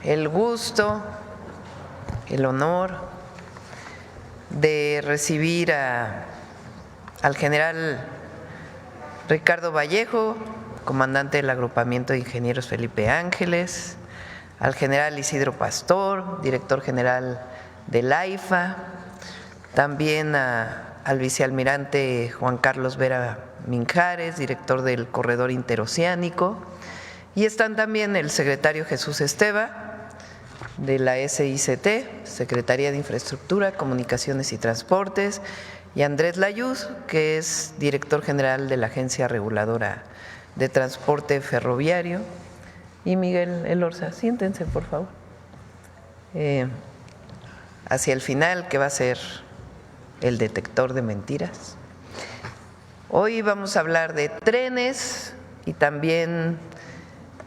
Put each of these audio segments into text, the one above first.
El gusto, el honor de recibir al general Ricardo Vallejo, comandante del agrupamiento de ingenieros Felipe Ángeles, al general Isidro Pastor, director general del AIFA, también al vicealmirante Juan Carlos Vera Minjares, director del Corredor Interoceánico, y están también el secretario Jesús Esteva, de la SICT, Secretaría de Infraestructura, Comunicaciones y Transportes, y Andrés Layuz, que es director general de la Agencia Reguladora de Transporte Ferroviario, y Miguel Elorza. Siéntense, por favor. Hacia el final, que va a ser el detector de mentiras. Hoy vamos a hablar de trenes y también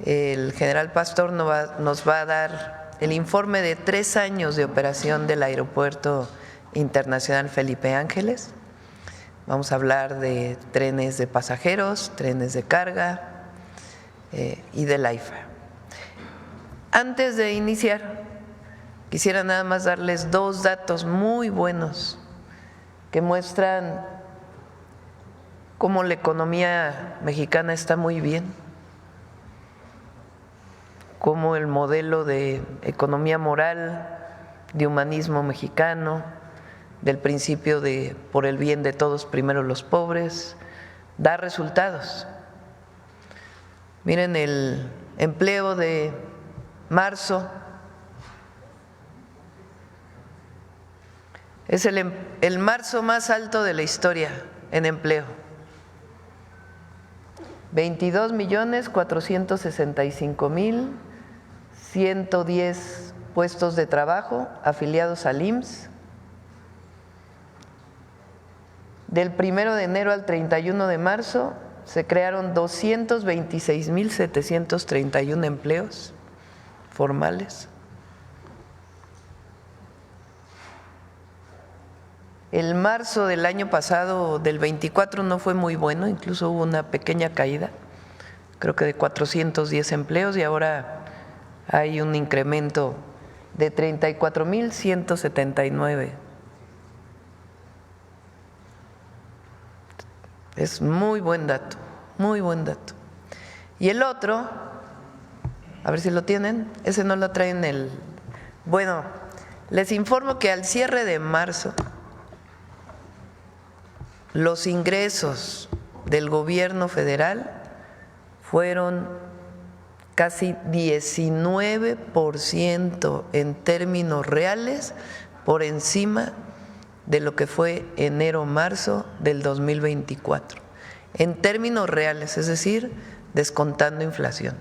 el general Pastor nos va a dar el informe de 3 años de operación del Aeropuerto Internacional Felipe Ángeles. Vamos a hablar de trenes de pasajeros, trenes de carga y del AIFA. Antes de iniciar, quisiera nada más darles 2 datos muy buenos que muestran cómo la economía mexicana está muy bien, cómo el modelo de economía moral, de humanismo mexicano, del principio de por el bien de todos, primero los pobres, da resultados. Miren el empleo de marzo, es el marzo más alto de la historia en empleo. 22.465.110 puestos de trabajo afiliados al IMSS. Del 1 de enero al 31 de marzo se crearon 226.731 empleos formales. El marzo del año pasado, del 24, no fue muy bueno, incluso hubo una pequeña caída, creo que de 410 empleos, y ahora hay un incremento de 34.179. Es muy buen dato, muy buen dato. Y el otro, a ver si lo tienen, ese no lo traen el… Bueno, les informo que al cierre de marzo, los ingresos del gobierno federal fueron casi 19% en términos reales por encima de lo que fue enero-marzo del 2024, en términos reales, es decir, descontando inflación.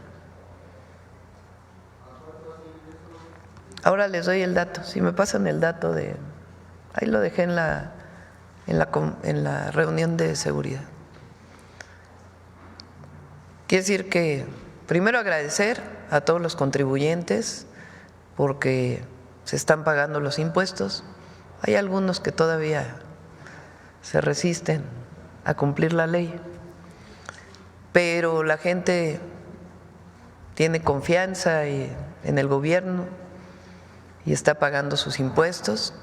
Ahora les doy el dato, si me pasan el dato de… Ahí lo dejé en la reunión de seguridad. Quiere decir que primero agradecer a todos los contribuyentes porque se están pagando los impuestos. Hay algunos que todavía se resisten a cumplir la ley, pero la gente tiene confianza en el gobierno y está pagando sus impuestos.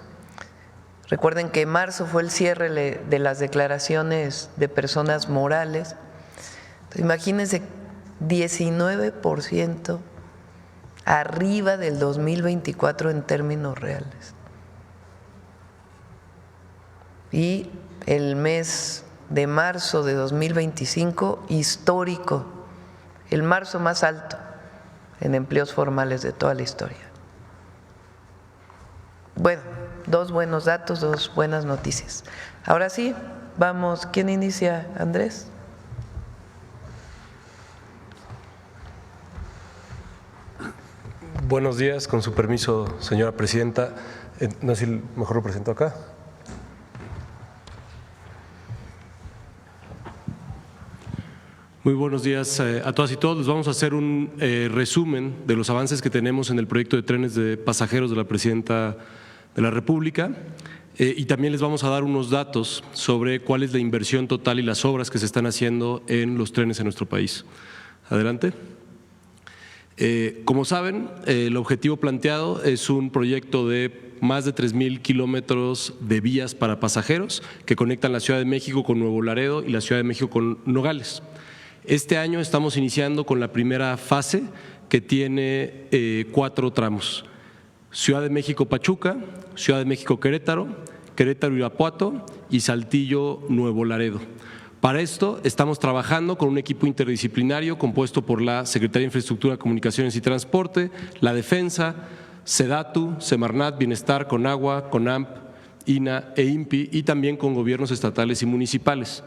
Recuerden que marzo fue el cierre de las declaraciones de personas morales. Entonces, imagínense, 19% arriba del 2024 en términos reales. y el mes de marzo de 2025 histórico, el marzo más alto en empleos formales de toda la historia. Bueno, dos buenos datos, dos buenas noticias. Ahora sí, vamos, ¿quién inicia? ¿Andrés? Buenos días, con su permiso, señora presidenta. No sé si mejor lo presento acá. Muy buenos días a todas y todos. Les vamos a hacer un resumen de los avances que tenemos en el proyecto de trenes de pasajeros de la Presidenta de la República y también les vamos a dar unos datos sobre cuál es la inversión total y las obras que se están haciendo en los trenes en nuestro país. Adelante. Como saben, el objetivo planteado es un proyecto de más de 3,000 kilómetros de vías para pasajeros que conectan la Ciudad de México con Nuevo Laredo y la Ciudad de México con Nogales. Este año estamos iniciando con la primera fase que tiene 4 tramos: Ciudad de México-Pachuca, Ciudad de México-Querétaro, Querétaro-Irapuato y Saltillo-Nuevo Laredo. Para esto estamos trabajando con un equipo interdisciplinario compuesto por la Secretaría de Infraestructura, Comunicaciones y Transporte, la Defensa, SEDATU, Semarnat, Bienestar, Conagua, CONAMP, INA e INPI y también con gobiernos estatales y municipales.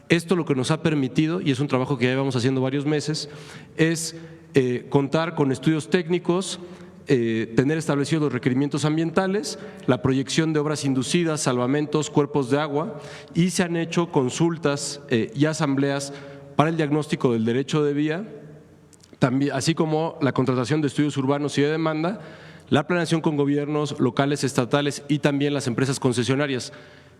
Esto lo que nos ha permitido, y es un trabajo que ya llevamos haciendo varios meses, es contar con estudios técnicos, tener establecidos los requerimientos ambientales, la proyección de obras inducidas, salvamentos, cuerpos de agua, y se han hecho consultas y asambleas para el diagnóstico del derecho de vía, también, así como la contratación de estudios urbanos y de demanda, la planeación con gobiernos locales, estatales y también las empresas concesionarias,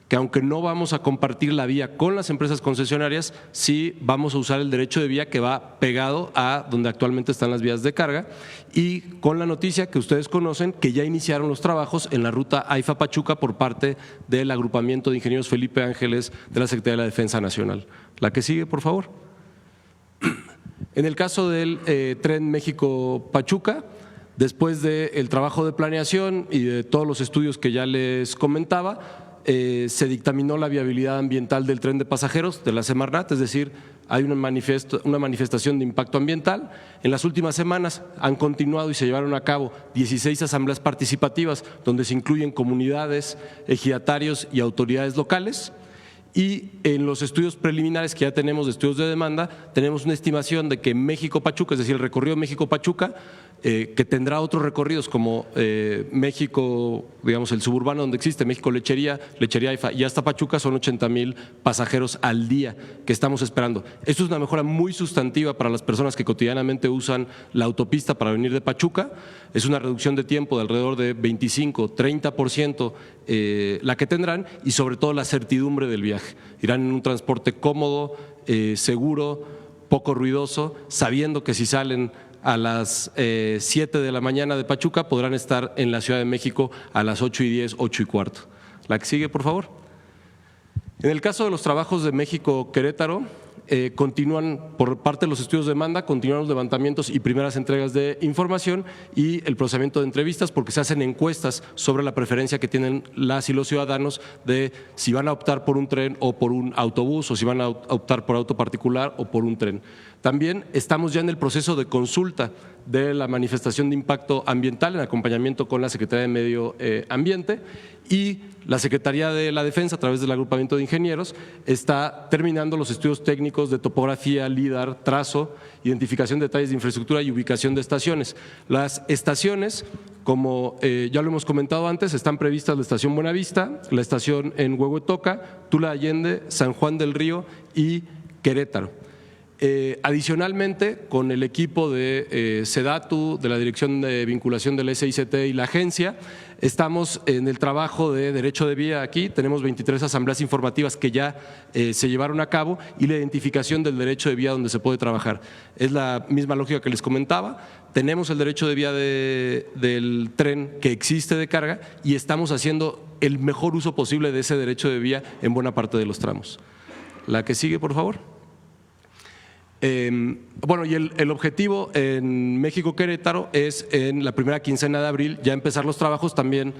que aunque no vamos a compartir la vía con las empresas concesionarias, sí vamos a usar el derecho de vía que va pegado a donde actualmente están las vías de carga, y con la noticia que ustedes conocen que ya iniciaron los trabajos en la ruta AIFA-Pachuca por parte del agrupamiento de ingenieros Felipe Ángeles de la Secretaría de la Defensa Nacional. La que sigue, por favor. En el caso del tren México-Pachuca, después del trabajo de planeación y de todos los estudios que ya les comentaba, se dictaminó la viabilidad ambiental del tren de pasajeros de la Semarnat, es decir, hay una manifestación de impacto ambiental. En las últimas semanas han continuado y se llevaron a cabo 16 asambleas participativas donde se incluyen comunidades, ejidatarios y autoridades locales. Y en los estudios preliminares que ya tenemos de estudios de demanda, tenemos una estimación de que México-Pachuca, es decir, el recorrido México-Pachuca, que tendrá otros recorridos como México, digamos el suburbano donde existe, México-Lechería, Lechería-AIFA y hasta Pachuca, son 80,000 pasajeros al día que estamos esperando. Esto es una mejora muy sustantiva para las personas que cotidianamente usan la autopista para venir de Pachuca. Es una reducción de tiempo de alrededor de 25–30% la que tendrán, y sobre todo la certidumbre del viaje. Irán en un transporte cómodo, seguro, poco ruidoso, sabiendo que si salen a las 7 de la mañana de Pachuca podrán estar en la Ciudad de México a las 8:10, 8:15. La que sigue, por favor. En el caso de los trabajos de México-Querétaro, continúan por parte de los estudios de demanda, continúan los levantamientos y primeras entregas de información y el procesamiento de entrevistas, porque se hacen encuestas sobre la preferencia que tienen las y los ciudadanos de si van a optar por un tren o por un autobús, o si van a optar por auto particular o por un tren. También estamos ya en el proceso de consulta de la manifestación de impacto ambiental en acompañamiento con la Secretaría de Medio Ambiente, y la Secretaría de la Defensa, a través del agrupamiento de ingenieros, está terminando los estudios técnicos de topografía, LIDAR, trazo, identificación de detalles de infraestructura y ubicación de estaciones. Las estaciones, como ya lo hemos comentado antes, están previstas la estación Buenavista, la estación en Huehuetoca, Tula Allende, San Juan del Río y Querétaro. Adicionalmente, con el equipo de SEDATU, de la Dirección de Vinculación del SICT y la agencia, estamos en el trabajo de derecho de vía aquí. Tenemos 23 asambleas informativas que ya se llevaron a cabo, y la identificación del derecho de vía donde se puede trabajar. Es la misma lógica que les comentaba. Tenemos el derecho de vía del tren que existe de carga, y estamos haciendo el mejor uso posible de ese derecho de vía en buena parte de los tramos. La que sigue, por favor. Bueno, y el objetivo en México-Querétaro es en la primera quincena de abril ya empezar los trabajos también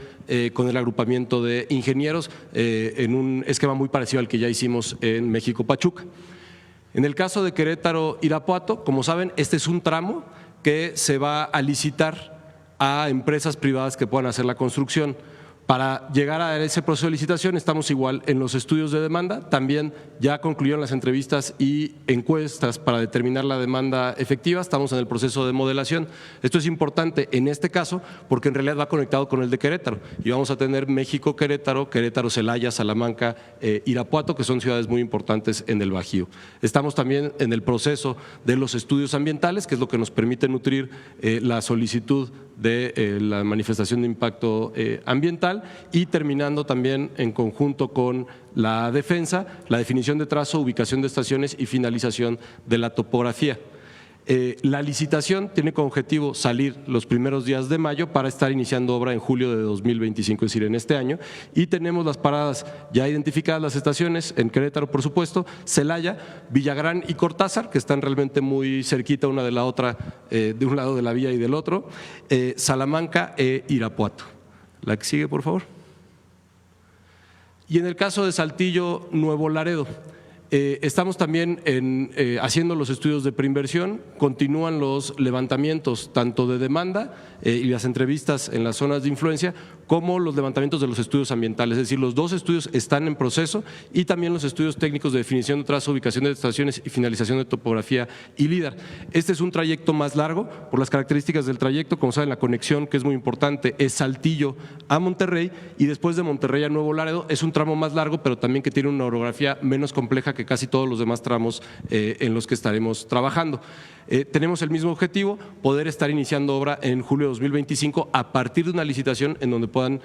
con el agrupamiento de ingenieros en un esquema muy parecido al que ya hicimos en México-Pachuca. En el caso de Querétaro-Irapuato, como saben, este es un tramo que se va a licitar a empresas privadas que puedan hacer la construcción. Para llegar a ese proceso de licitación estamos igual en los estudios de demanda, también ya concluyeron las entrevistas y encuestas para determinar la demanda efectiva, estamos en el proceso de modelación. Esto es importante en este caso porque en realidad va conectado con el de Querétaro y vamos a tener México-Querétaro, Querétaro-Celaya, Salamanca, Irapuato, que son ciudades muy importantes en el Bajío. Estamos también en el proceso de los estudios ambientales, que es lo que nos permite nutrir la solicitud de la manifestación de impacto ambiental y terminando también en conjunto con la defensa, la definición de trazo, ubicación de estaciones y finalización de la topografía. La licitación tiene como objetivo salir los primeros días de mayo para estar iniciando obra en julio de 2025, es decir, en este año. Y tenemos las paradas ya identificadas, las estaciones en Querétaro, por supuesto, Celaya, Villagrán y Cortázar, que están realmente muy cerquita una de la otra, de un lado de la vía y del otro, Salamanca e Irapuato. La que sigue, por favor. Y en el caso de Saltillo, Nuevo Laredo, estamos también haciendo los estudios de preinversión, continúan los levantamientos tanto de demanda y las entrevistas en las zonas de influencia, como los levantamientos de los estudios ambientales, es decir, los dos estudios están en proceso y también los estudios técnicos de definición de trazo, ubicación de estaciones y finalización de topografía y LIDAR. Este es un trayecto más largo por las características del trayecto, como saben, la conexión, que es muy importante, es Saltillo a Monterrey y después de Monterrey a Nuevo Laredo. Es un tramo más largo, pero también que tiene una orografía menos compleja que casi todos los demás tramos en los que estaremos trabajando. Tenemos el mismo objetivo, poder estar iniciando obra en julio de 2025 a partir de una licitación en donde puedan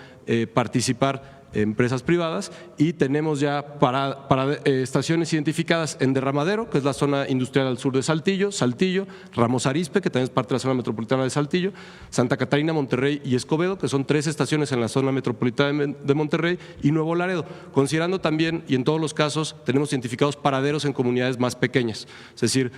participar empresas privadas y tenemos ya estaciones identificadas en Derramadero, que es la zona industrial al sur de Saltillo, Ramos Arizpe, que también es parte de la zona metropolitana de Saltillo, Santa Catarina, Monterrey y Escobedo, que son 3 estaciones en la zona metropolitana de Monterrey, y Nuevo Laredo, considerando también, y en todos los casos, tenemos identificados paraderos en comunidades más pequeñas, es decir,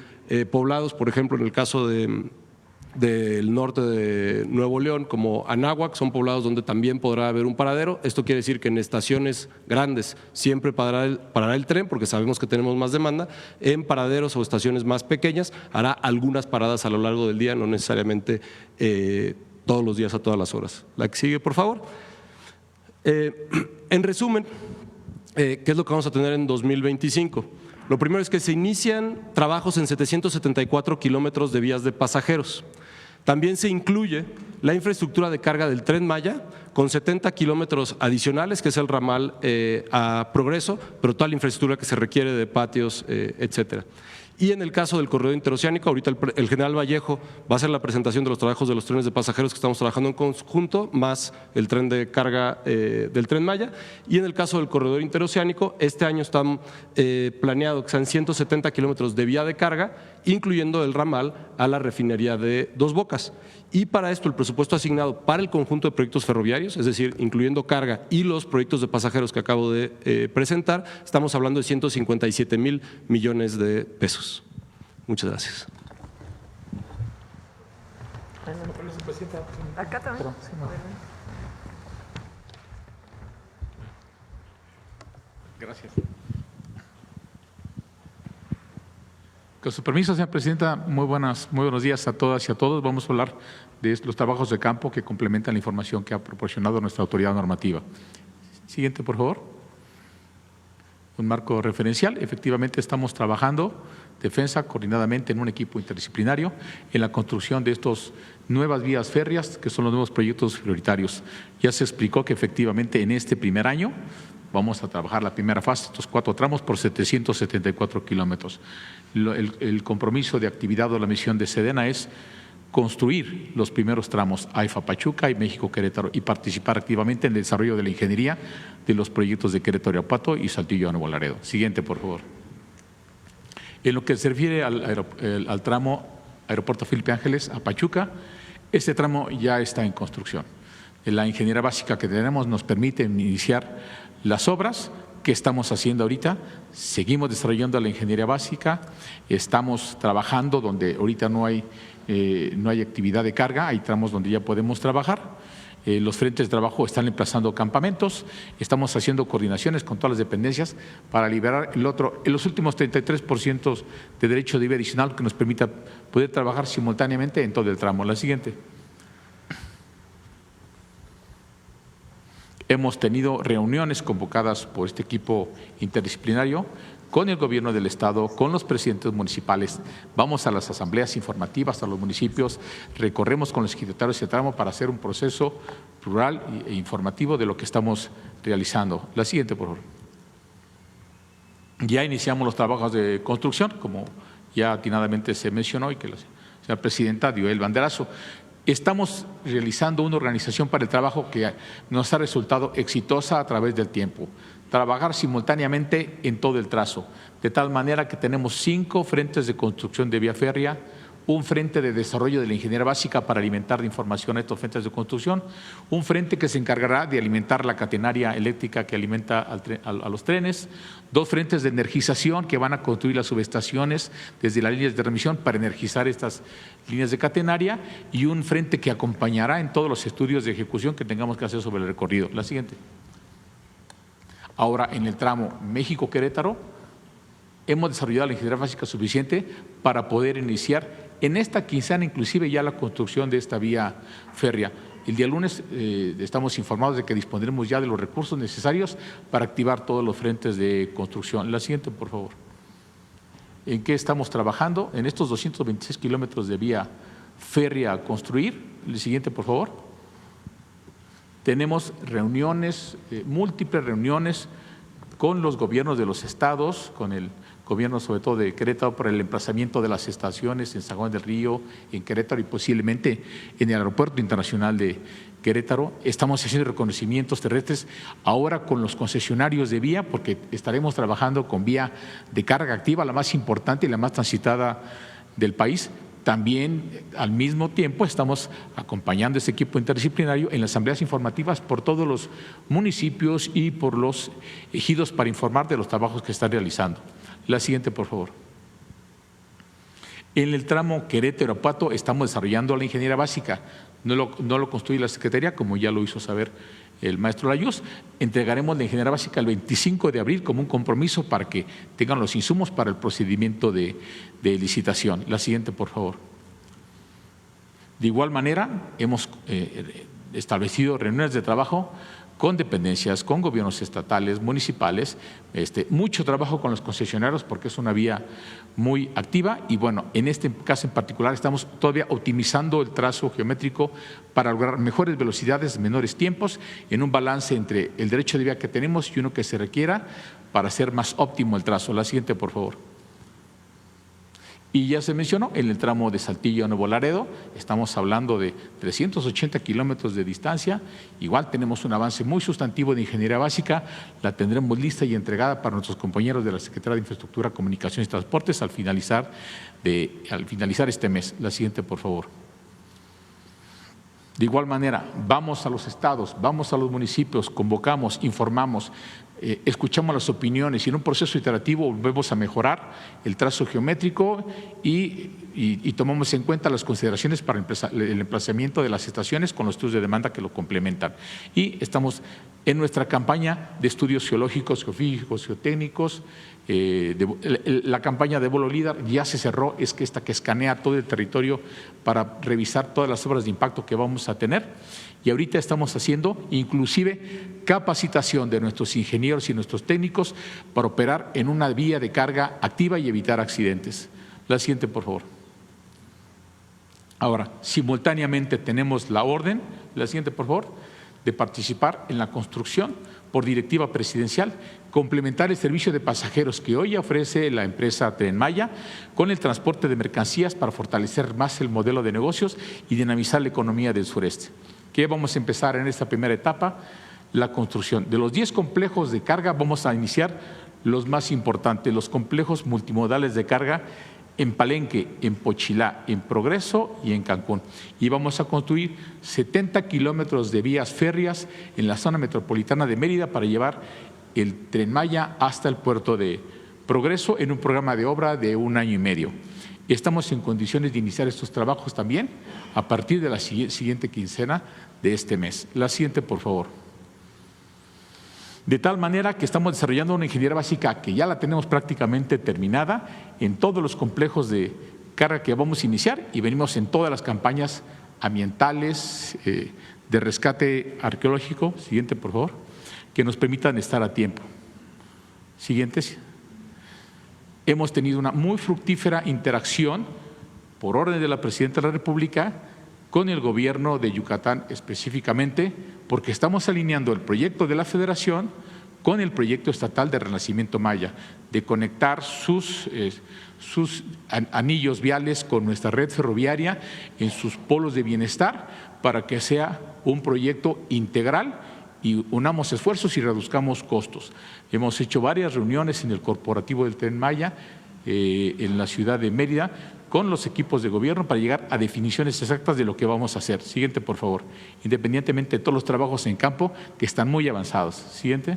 poblados, por ejemplo, en el caso del norte de Nuevo León, como Anáhuac, son poblados donde también podrá haber un paradero. Esto quiere decir que en estaciones grandes siempre parará el tren, porque sabemos que tenemos más demanda. En paraderos o estaciones más pequeñas hará algunas paradas a lo largo del día, no necesariamente todos los días a todas las horas. La que sigue, por favor. En resumen, ¿qué es lo que vamos a tener en 2025? Lo primero es que se inician trabajos en 774 kilómetros de vías de pasajeros. También se incluye la infraestructura de carga del Tren Maya con 70 kilómetros adicionales, que es el ramal a Progreso, pero toda la infraestructura que se requiere de patios, etcétera. Y en el caso del corredor interoceánico, ahorita el general Vallejo va a hacer la presentación de los trabajos de los trenes de pasajeros que estamos trabajando en conjunto, más el tren de carga del Tren Maya. Y en el caso del corredor interoceánico, este año está planeado que sean 170 kilómetros de vía de carga, incluyendo el ramal a la refinería de Dos Bocas. Y para esto el presupuesto asignado para el conjunto de proyectos ferroviarios, es decir, incluyendo carga y los proyectos de pasajeros que acabo de presentar, estamos hablando de 157,000 millones de pesos. Muchas gracias. Acá también. Gracias. Con su permiso, señora presidenta, muy buenos días a todas y a todos. Vamos a hablar de los trabajos de campo que complementan la información que ha proporcionado nuestra autoridad normativa. Siguiente, por favor. Un marco referencial. Efectivamente, estamos trabajando defensa coordinadamente en un equipo interdisciplinario en la construcción de estas nuevas vías férreas, que son los nuevos proyectos prioritarios. Ya se explicó que efectivamente en este primer año vamos a trabajar la primera fase, estos 4 tramos por 774 kilómetros. El compromiso de actividad o la misión de Sedena es construir los primeros tramos AIFA Pachuca y México Querétaro y participar activamente en el desarrollo de la ingeniería de los proyectos de Querétaro Irapuato y Saltillo a Nuevo Laredo. Siguiente, por favor. En lo que se refiere al tramo Aeropuerto Felipe Ángeles a Pachuca, este tramo ya está en construcción. La ingeniería básica que tenemos nos permite iniciar las obras ¿Qué estamos haciendo ahorita? Seguimos desarrollando la ingeniería básica, estamos trabajando donde ahorita no hay actividad de carga, hay tramos donde ya podemos trabajar. Los frentes de trabajo están emplazando campamentos, estamos haciendo coordinaciones con todas las dependencias para liberar los últimos 33% de derecho de vía adicional que nos permita poder trabajar simultáneamente en todo el tramo. La siguiente. Hemos tenido reuniones convocadas por este equipo interdisciplinario con el gobierno del Estado, con los presidentes municipales. Vamos a las asambleas informativas, a los municipios, recorremos con los ejidatarios ese tramo para hacer un proceso plural e informativo de lo que estamos realizando. La siguiente, por favor. Ya iniciamos los trabajos de construcción, como ya atinadamente se mencionó y que la señora presidenta dio el banderazo. Estamos realizando una organización para el trabajo que nos ha resultado exitosa a través del tiempo. Trabajar simultáneamente en todo el trazo, de tal manera que tenemos 5 frentes de construcción de vía férrea, un frente de desarrollo de la ingeniería básica para alimentar de información a estos frentes de construcción, un frente que se encargará de alimentar la catenaria eléctrica que alimenta a los trenes, 2 frentes de energización que van a construir las subestaciones desde las líneas de transmisión para energizar estas líneas de catenaria y un frente que acompañará en todos los estudios de ejecución que tengamos que hacer sobre el recorrido. La siguiente. Ahora, en el tramo México-Querétaro, hemos desarrollado la ingeniería básica suficiente para poder iniciar en esta quincena inclusive ya la construcción de esta vía férrea. El día lunes estamos informados de que dispondremos ya de los recursos necesarios para activar todos los frentes de construcción. La siguiente, por favor. ¿En qué estamos trabajando? En estos 226 kilómetros de vía férrea a construir. El siguiente, por favor. Tenemos reuniones, múltiples reuniones con los gobiernos de los estados, con el gobierno sobre todo de Querétaro por el emplazamiento de las estaciones en San Juan del Río, en Querétaro y posiblemente en el Aeropuerto Internacional de Querétaro. Estamos haciendo reconocimientos terrestres ahora con los concesionarios de vía porque estaremos trabajando con vía de carga activa, la más importante y la más transitada del país. También, al mismo tiempo, estamos acompañando a ese equipo interdisciplinario en las asambleas informativas por todos los municipios y por los ejidos para informar de los trabajos que están realizando. La siguiente, por favor. En el tramo Querétaro-Irapuato estamos desarrollando la ingeniería básica. No lo construye la Secretaría, como ya lo hizo saber el maestro Layuz. Entregaremos la ingeniería básica el 25 de abril como un compromiso para que tengan los insumos para el procedimiento de licitación. La siguiente, por favor. De igual manera, hemos establecido reuniones de trabajo con dependencias, con gobiernos estatales, municipales, mucho trabajo con los concesionarios porque es una vía muy activa y bueno, en este caso en particular estamos todavía optimizando el trazo geométrico para lograr mejores velocidades, menores tiempos, en un balance entre el derecho de vía que tenemos y uno que se requiera para hacer más óptimo el trazo. La siguiente, por favor. Y ya se mencionó, en el tramo de Saltillo a Nuevo Laredo, estamos hablando de 380 kilómetros de distancia, igual tenemos un avance muy sustantivo de ingeniería básica, la tendremos lista y entregada para nuestros compañeros de la Secretaría de Infraestructura, Comunicaciones y Transportes al finalizar este mes. La siguiente, por favor. De igual manera, vamos a los estados, vamos a los municipios, convocamos, informamos, escuchamos las opiniones y en un proceso iterativo volvemos a mejorar el trazo geométrico y tomamos en cuenta las consideraciones para el emplazamiento de las estaciones con los estudios de demanda que lo complementan. Y estamos en nuestra campaña de estudios geológicos, geofísicos, geotécnicos. La campaña de vuelo LIDAR ya se cerró, es que esta que escanea todo el territorio para revisar todas las obras de impacto que vamos a tener. Y ahorita estamos haciendo inclusive capacitación de nuestros ingenieros y nuestros técnicos para operar en una vía de carga activa y evitar accidentes. La siguiente, por favor. Ahora, simultáneamente tenemos la orden, la siguiente, por favor, de participar en la construcción por directiva presidencial, complementar el servicio de pasajeros que hoy ofrece la empresa Tren Maya con el transporte de mercancías para fortalecer más el modelo de negocios y dinamizar la economía del sureste. ¿Qué vamos a empezar en esta primera etapa? La construcción. De los 10 complejos de carga vamos a iniciar los más importantes, los complejos multimodales de carga en Palenque, en Pochilá, en Progreso y en Cancún. Y vamos a construir 70 kilómetros de vías férreas en la zona metropolitana de Mérida para llevar el Tren Maya hasta el puerto de Progreso en un programa de obra de 1 año y medio. Estamos en condiciones de iniciar estos trabajos también a partir de la siguiente quincena de este mes. La siguiente, por favor. De tal manera que estamos desarrollando una ingeniería básica que ya la tenemos prácticamente terminada en todos los complejos de carga que vamos a iniciar y venimos en todas las campañas ambientales, de rescate arqueológico, siguiente por favor, que nos permitan estar a tiempo. Siguientes. Hemos tenido una muy fructífera interacción por orden de la Presidenta de la República con el gobierno de Yucatán específicamente, porque estamos alineando el proyecto de la Federación con el proyecto estatal de Renacimiento Maya, de conectar sus anillos viales con nuestra red ferroviaria en sus polos de bienestar para que sea un proyecto integral y unamos esfuerzos y reduzcamos costos. Hemos hecho varias reuniones en el corporativo del Tren Maya en la ciudad de Mérida con los equipos de gobierno para llegar a definiciones exactas de lo que vamos a hacer. Siguiente, por favor. Independientemente de todos los trabajos en campo que están muy avanzados. Siguiente.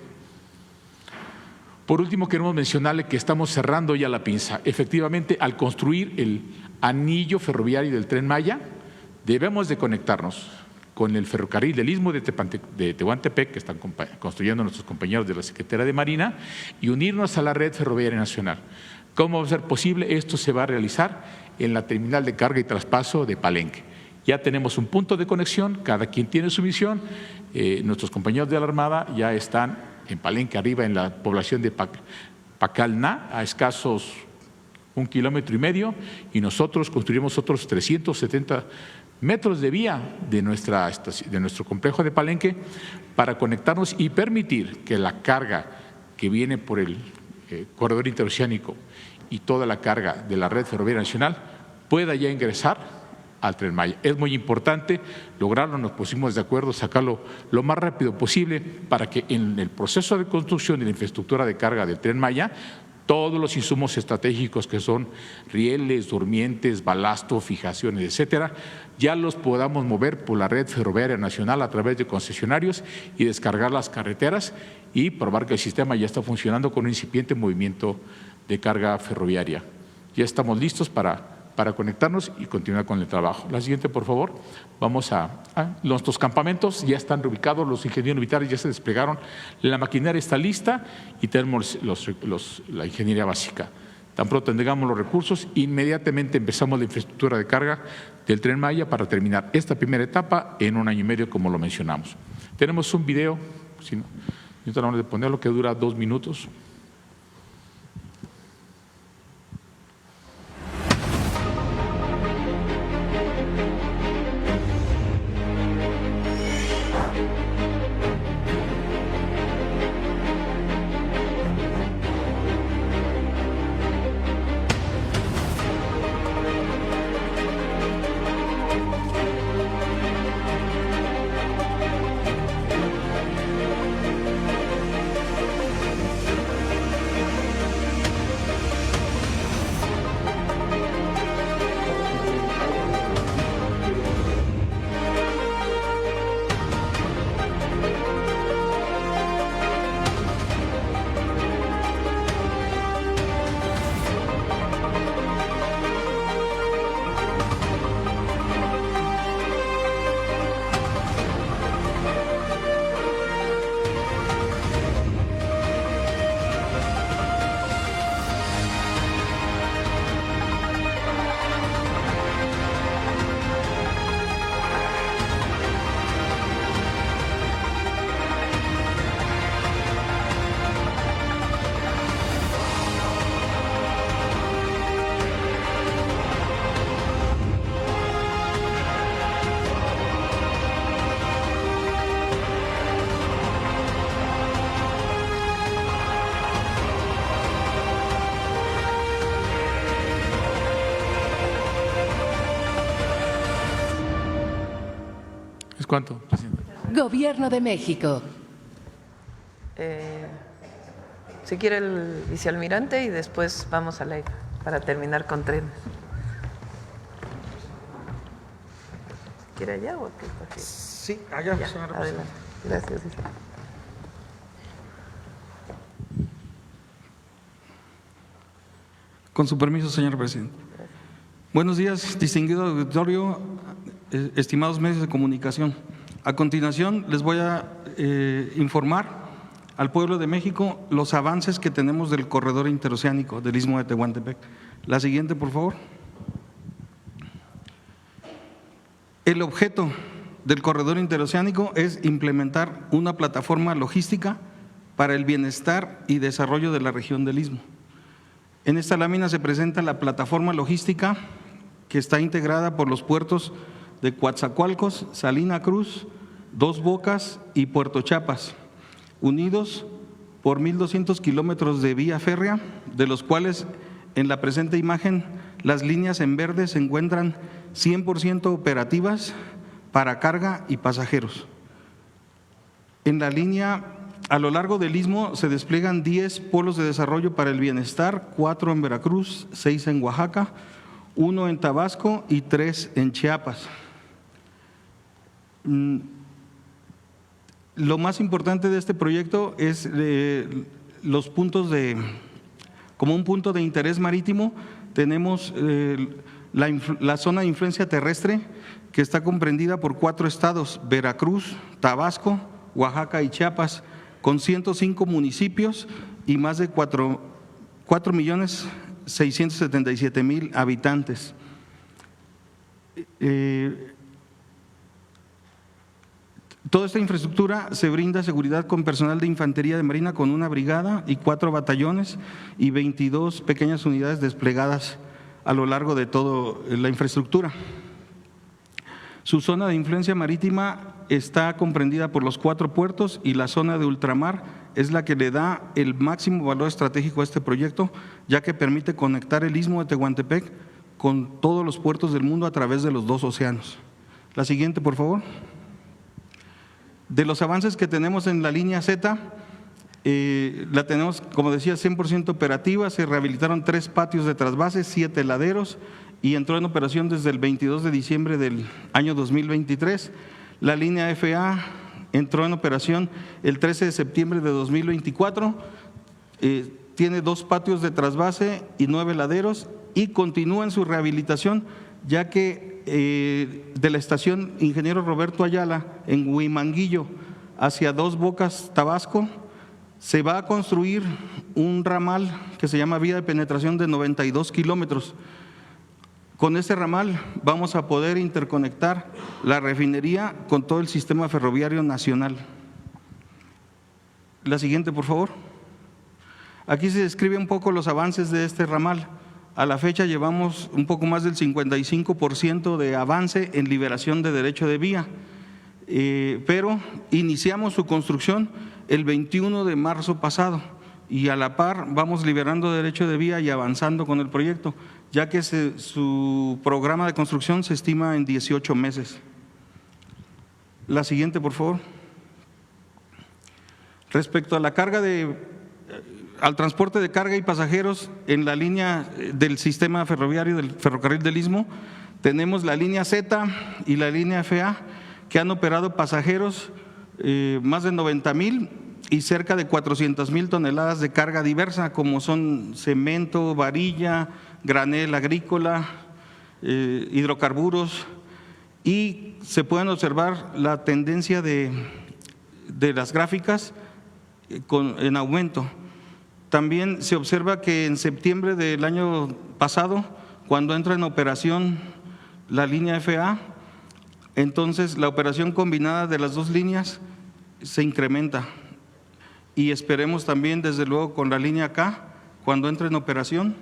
Por último, queremos mencionarle que estamos cerrando ya la pinza. Efectivamente, al construir el anillo ferroviario del Tren Maya, debemos de conectarnos con el ferrocarril del Istmo de Tehuantepec, que están construyendo nuestros compañeros de la Secretaría de Marina, y unirnos a la red ferroviaria nacional. ¿Cómo va a ser posible? Esto se va a realizar en la terminal de carga y traspaso de Palenque. Ya tenemos un punto de conexión, cada quien tiene su misión. Nuestros compañeros de la Armada ya están en Palenque, arriba en la población de Pacalná, a escasos 1,5 kilómetros, y nosotros construiremos otros 370 metros de vía de nuestro complejo de Palenque para conectarnos y permitir que la carga que viene por el corredor interoceánico y toda la carga de la red ferroviaria nacional pueda ya ingresar al Tren Maya. Es muy importante lograrlo, nos pusimos de acuerdo, sacarlo lo más rápido posible para que en el proceso de construcción de la infraestructura de carga del Tren Maya todos los insumos estratégicos que son rieles, durmientes, balasto, fijaciones, etcétera, ya los podamos mover por la red ferroviaria nacional a través de concesionarios y descargar las carreteras y probar que el sistema ya está funcionando con un incipiente movimiento de carga ferroviaria. Ya estamos listos para conectarnos y continuar con el trabajo. La siguiente, por favor. Vamos nuestros campamentos ya están reubicados, los ingenieros militares ya se desplegaron, la maquinaria está lista y tenemos la ingeniería básica. Tan pronto tengamos los recursos, inmediatamente empezamos la infraestructura de carga del Tren Maya para terminar esta primera etapa en 1 año y medio, como lo mencionamos. Tenemos un video, yo te de ponerlo, que dura 2 minutos. ¿Cuánto, presidente? Gobierno de México. Si quiere el vicealmirante y después vamos a la para terminar con trenes. ¿Quiere allá o aquí? Sí, allá, Ya, señora adelante. Gracias. Con su permiso, señor presidente. Buenos días, distinguido auditorio, estimados medios de comunicación. A continuación, les voy a informar al pueblo de México los avances que tenemos del corredor interoceánico del Istmo de Tehuantepec. La siguiente, por favor. El objeto del corredor interoceánico es implementar una plataforma logística para el bienestar y desarrollo de la región del Istmo. En esta lámina se presenta la plataforma logística que está integrada por los puertos de Coatzacoalcos, Salina Cruz, Dos Bocas y Puerto Chiapas, unidos por 1,200 kilómetros de vía férrea, de los cuales en la presente imagen las líneas en verde se encuentran 100% operativas para carga y pasajeros. En la línea a lo largo del Istmo se despliegan 10 polos de desarrollo para el bienestar, 4 en Veracruz, 6 en Oaxaca, 1 en Tabasco y 3 en Chiapas. Lo más importante de este proyecto es los puntos como un punto de interés marítimo, tenemos la zona de influencia terrestre que está comprendida por 4 estados, Veracruz, Tabasco, Oaxaca y Chiapas, con 105 municipios y más de 4,677,000 habitantes. Toda esta infraestructura se brinda seguridad con personal de infantería de marina con 1 brigada y 4 batallones y 22 pequeñas unidades desplegadas a lo largo de toda la infraestructura. Su zona de influencia marítima está comprendida por los 4 puertos y la zona de ultramar es la que le da el máximo valor estratégico a este proyecto, ya que permite conectar el Istmo de Tehuantepec con todos los puertos del mundo a través de los 2 océanos. La siguiente, por favor. De los avances que tenemos en la línea Z, la tenemos, como decía, 100% operativa, se rehabilitaron 3 patios de trasvase, 7 laderos y entró en operación desde el 22 de diciembre del año 2023. La línea FA entró en operación el 13 de septiembre de 2024, tiene 2 patios de trasvase y 9 laderos y continúa en su rehabilitación, ya que de la estación Ingeniero Roberto Ayala en Huimanguillo hacia Dos Bocas, Tabasco, se va a construir un ramal que se llama vía de penetración de 92 kilómetros. Con este ramal vamos a poder interconectar la refinería con todo el sistema ferroviario nacional. La siguiente, por favor. Aquí se describe un poco los avances de este ramal. A la fecha llevamos un poco más del 55% de avance en liberación de derecho de vía, pero iniciamos su construcción el 21 de marzo pasado y a la par vamos liberando derecho de vía y avanzando con el proyecto, ya que su programa de construcción se estima en 18 meses. La siguiente, por favor. Respecto a la carga al transporte de carga y pasajeros en la línea del sistema ferroviario del ferrocarril del Istmo, tenemos la línea Z y la línea FA que han operado pasajeros más de 90,000 y cerca de 400,000 toneladas de carga diversa, como son cemento, varilla, granel agrícola, hidrocarburos, y se pueden observar la tendencia de las gráficas en aumento. También se observa que en septiembre del año pasado, cuando entra en operación la línea FA, entonces la operación combinada de las 2 líneas se incrementa y esperemos también desde luego con la línea K, cuando entre en operación,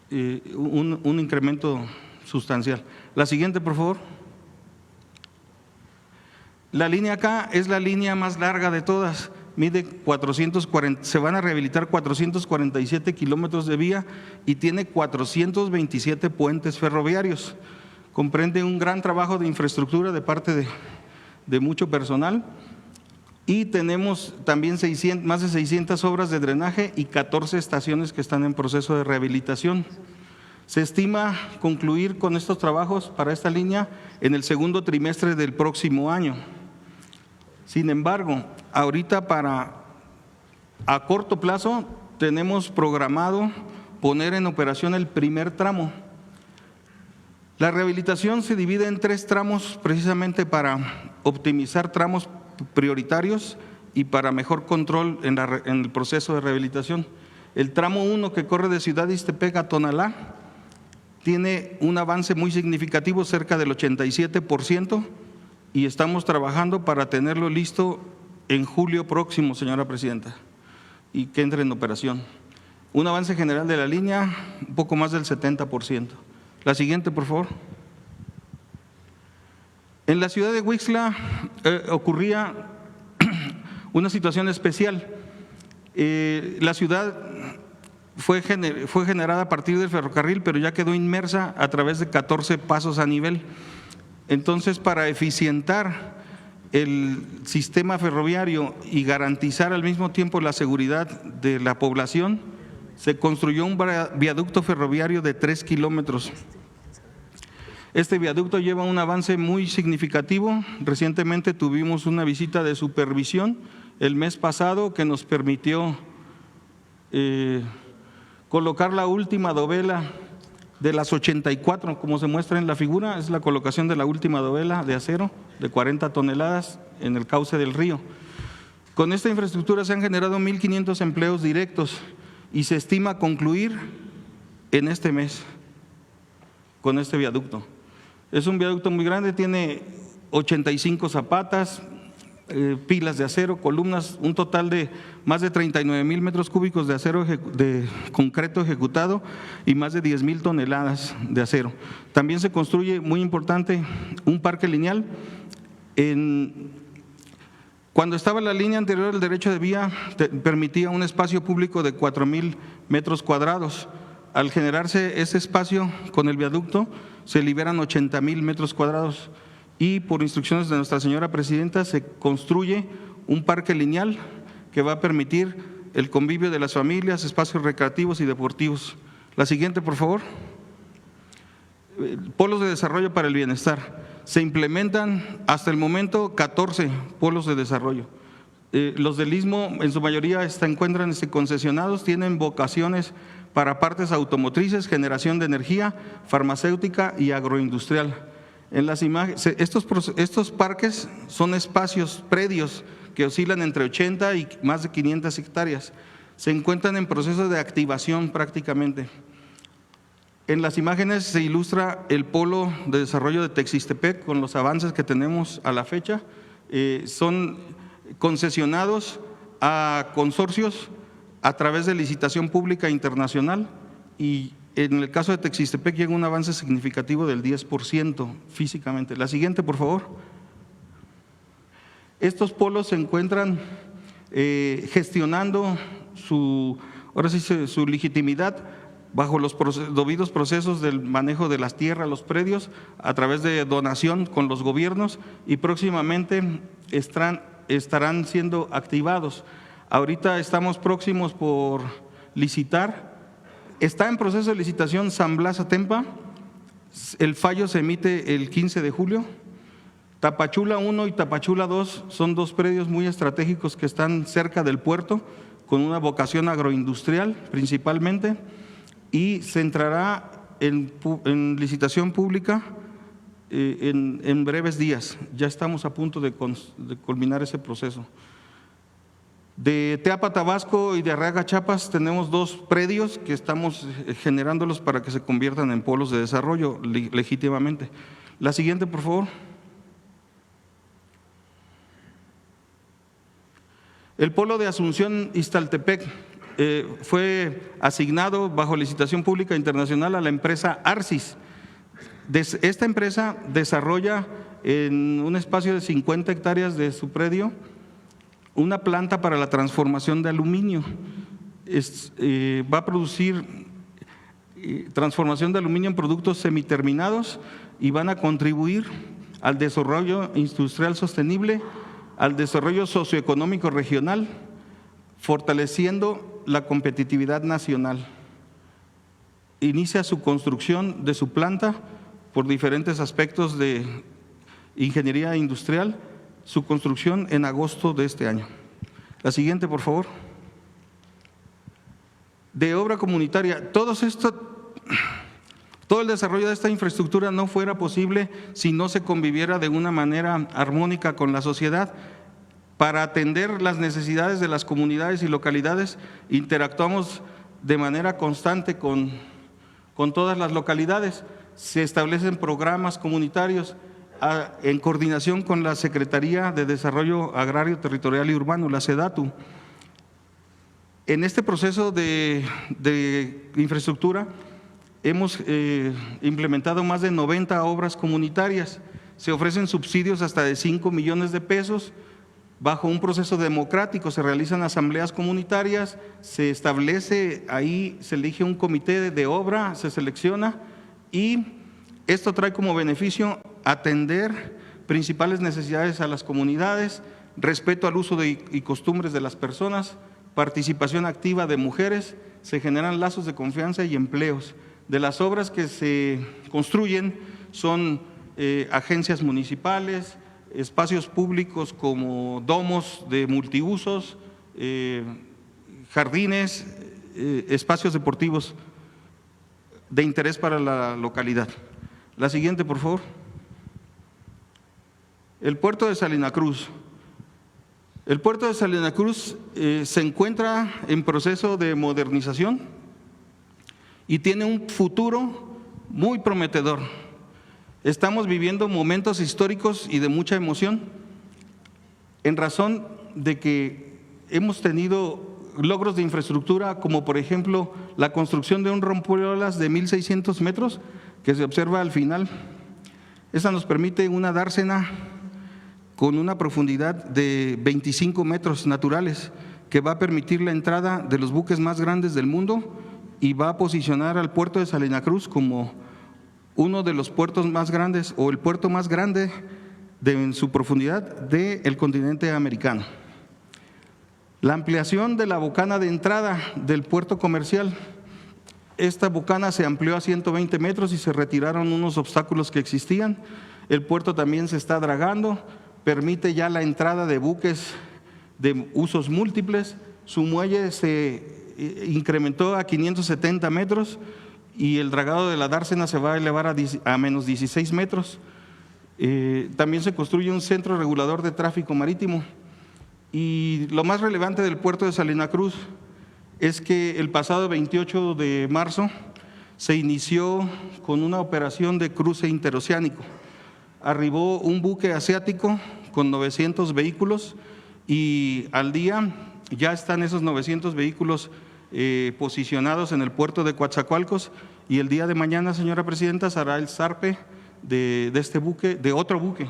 un incremento sustancial. La siguiente, por favor. La línea K es la línea más larga de todas. Mide 440, se van a rehabilitar 447 kilómetros de vía y tiene 427 puentes ferroviarios. Comprende un gran trabajo de infraestructura de parte de mucho personal y tenemos también más de 600 obras de drenaje y 14 estaciones que están en proceso de rehabilitación. Se estima concluir con estos trabajos para esta línea en el segundo trimestre del próximo año. Sin embargo, ahorita a corto plazo tenemos programado poner en operación el primer tramo. La rehabilitación se divide en 3 tramos precisamente para optimizar tramos prioritarios y para mejor control en el proceso de rehabilitación. El tramo 1, que corre de Ciudad Ixtepec a Tonalá, tiene un avance muy significativo, cerca del 87%, y estamos trabajando para tenerlo listo en julio próximo, señora presidenta, y que entre en operación. Un avance general de la línea, un poco más del 70%. La siguiente, por favor. En la ciudad de Huixtla ocurría una situación especial. La ciudad fue generada a partir del ferrocarril, pero ya quedó inmersa a través de 14 pasos a nivel. Entonces, para eficientar el sistema ferroviario y garantizar al mismo tiempo la seguridad de la población, se construyó un viaducto ferroviario de 3 kilómetros. Este viaducto lleva un avance muy significativo. Recientemente tuvimos una visita de supervisión el mes pasado que nos permitió colocar la última dovela de las 84, como se muestra en la figura, es la colocación de la última dovela de acero de 40 toneladas en el cauce del río. Con esta infraestructura se han generado 1,500 empleos directos y se estima concluir en este mes con este viaducto. Es un viaducto muy grande, tiene 85 zapatas, pilas de acero, columnas, un total de más de 39,000 metros cúbicos de acero de concreto ejecutado y más de 10,000 toneladas de acero. También se construye, muy importante, un parque lineal. Cuando estaba la línea anterior, el derecho de vía permitía un espacio público de 4,000 metros cuadrados. Al generarse ese espacio con el viaducto, se liberan 80,000 metros cuadrados. Y por instrucciones de nuestra señora presidenta se construye un parque lineal que va a permitir el convivio de las familias, espacios recreativos y deportivos. La siguiente, por favor. Polos de desarrollo para el bienestar. Se implementan hasta el momento 14 polos de desarrollo. Los del Istmo en su mayoría se encuentran concesionados, tienen vocaciones para partes automotrices, generación de energía, farmacéutica y agroindustrial. En las imágenes, estos parques son espacios predios que oscilan entre 80 y más de 500 hectáreas. Se encuentran en proceso de activación prácticamente. En las imágenes se ilustra el polo de desarrollo de Texistepec con los avances que tenemos a la fecha. Son concesionados a consorcios a través de licitación pública internacional y en el caso de Texistepec llega un avance significativo del 10% físicamente. La siguiente, por favor. Estos polos se encuentran gestionando su legitimidad bajo los debidos procesos del manejo de las tierras, los predios, a través de donación con los gobiernos y próximamente estarán siendo activados. Ahorita estamos próximos por licitar. Está en proceso de licitación San Blas Atempa, el fallo se emite el 15 de julio. Tapachula 1 y Tapachula 2 son 2 predios muy estratégicos que están cerca del puerto, con una vocación agroindustrial principalmente, y se entrará en licitación pública en breves días. Ya estamos a punto de culminar ese proceso. De Teapa, Tabasco y de Arriaga, Chiapas, tenemos 2 predios que estamos generándolos para que se conviertan en polos de desarrollo legítimamente. La siguiente, por favor. El polo de Asunción Ixtaltepec fue asignado bajo licitación pública internacional a la empresa Arcis. Esta empresa desarrolla en un espacio de 50 hectáreas de su predio una planta para la transformación de aluminio. Va a producir transformación de aluminio en productos semiterminados y van a contribuir al desarrollo industrial sostenible, al desarrollo socioeconómico regional, fortaleciendo la competitividad nacional. Inicia su construcción de su planta por diferentes aspectos de ingeniería industrial, su construcción en agosto de este año. La siguiente, por favor. de obra comunitaria. Todo el desarrollo de esta infraestructura no fuera posible si no se conviviera de una manera armónica con la sociedad. Para atender las necesidades de las comunidades y localidades, interactuamos de manera constante con todas las localidades. Se establecen programas comunitarios en coordinación con la Secretaría de Desarrollo Agrario, Territorial y Urbano, la SEDATU. En este proceso de infraestructura hemos implementado más de 90 obras comunitarias. Se ofrecen subsidios hasta de 5 millones de pesos. Bajo un proceso democrático se realizan asambleas comunitarias, se establece ahí, se elige un comité de obra, se selecciona y esto trae como beneficio atender principales necesidades a las comunidades, respeto al uso y costumbres de las personas, participación activa de mujeres, se generan lazos de confianza y empleos. De las obras que se construyen son agencias municipales, espacios públicos como domos de multiusos, jardines, espacios deportivos de interés para la localidad. La siguiente, por favor. El puerto de Salina Cruz. El puerto de Salina Cruz se encuentra en proceso de modernización y tiene un futuro muy prometedor. Estamos viviendo momentos históricos y de mucha emoción en razón de que hemos tenido logros de infraestructura como por ejemplo la construcción de un rompeolas de 1.600 metros que se observa al final. Esa nos permite una dársena con una profundidad de 25 metros naturales que va a permitir la entrada de los buques más grandes del mundo y va a posicionar al puerto de Salina Cruz como uno de los puertos más grandes o el puerto más grande en su profundidad del continente americano. La ampliación de la bocana de entrada del puerto comercial. Esta bocana se amplió a 120 metros y se retiraron unos obstáculos que existían. El puerto también se está dragando, permite ya la entrada de buques de usos múltiples. Su muelle se incrementó a 570 metros y el dragado de la dársena se va a elevar a menos 16 metros. También se construye un centro regulador de tráfico marítimo. Y lo más relevante del puerto de Salina Cruz es que el pasado 28 de marzo se inició con una operación de cruce interoceánico. Arribó un buque asiático con 900 vehículos y al día ya están esos 900 vehículos posicionados en el puerto de Coatzacoalcos y el día de mañana, señora presidenta, se hará el zarpe de este buque, de otro buque,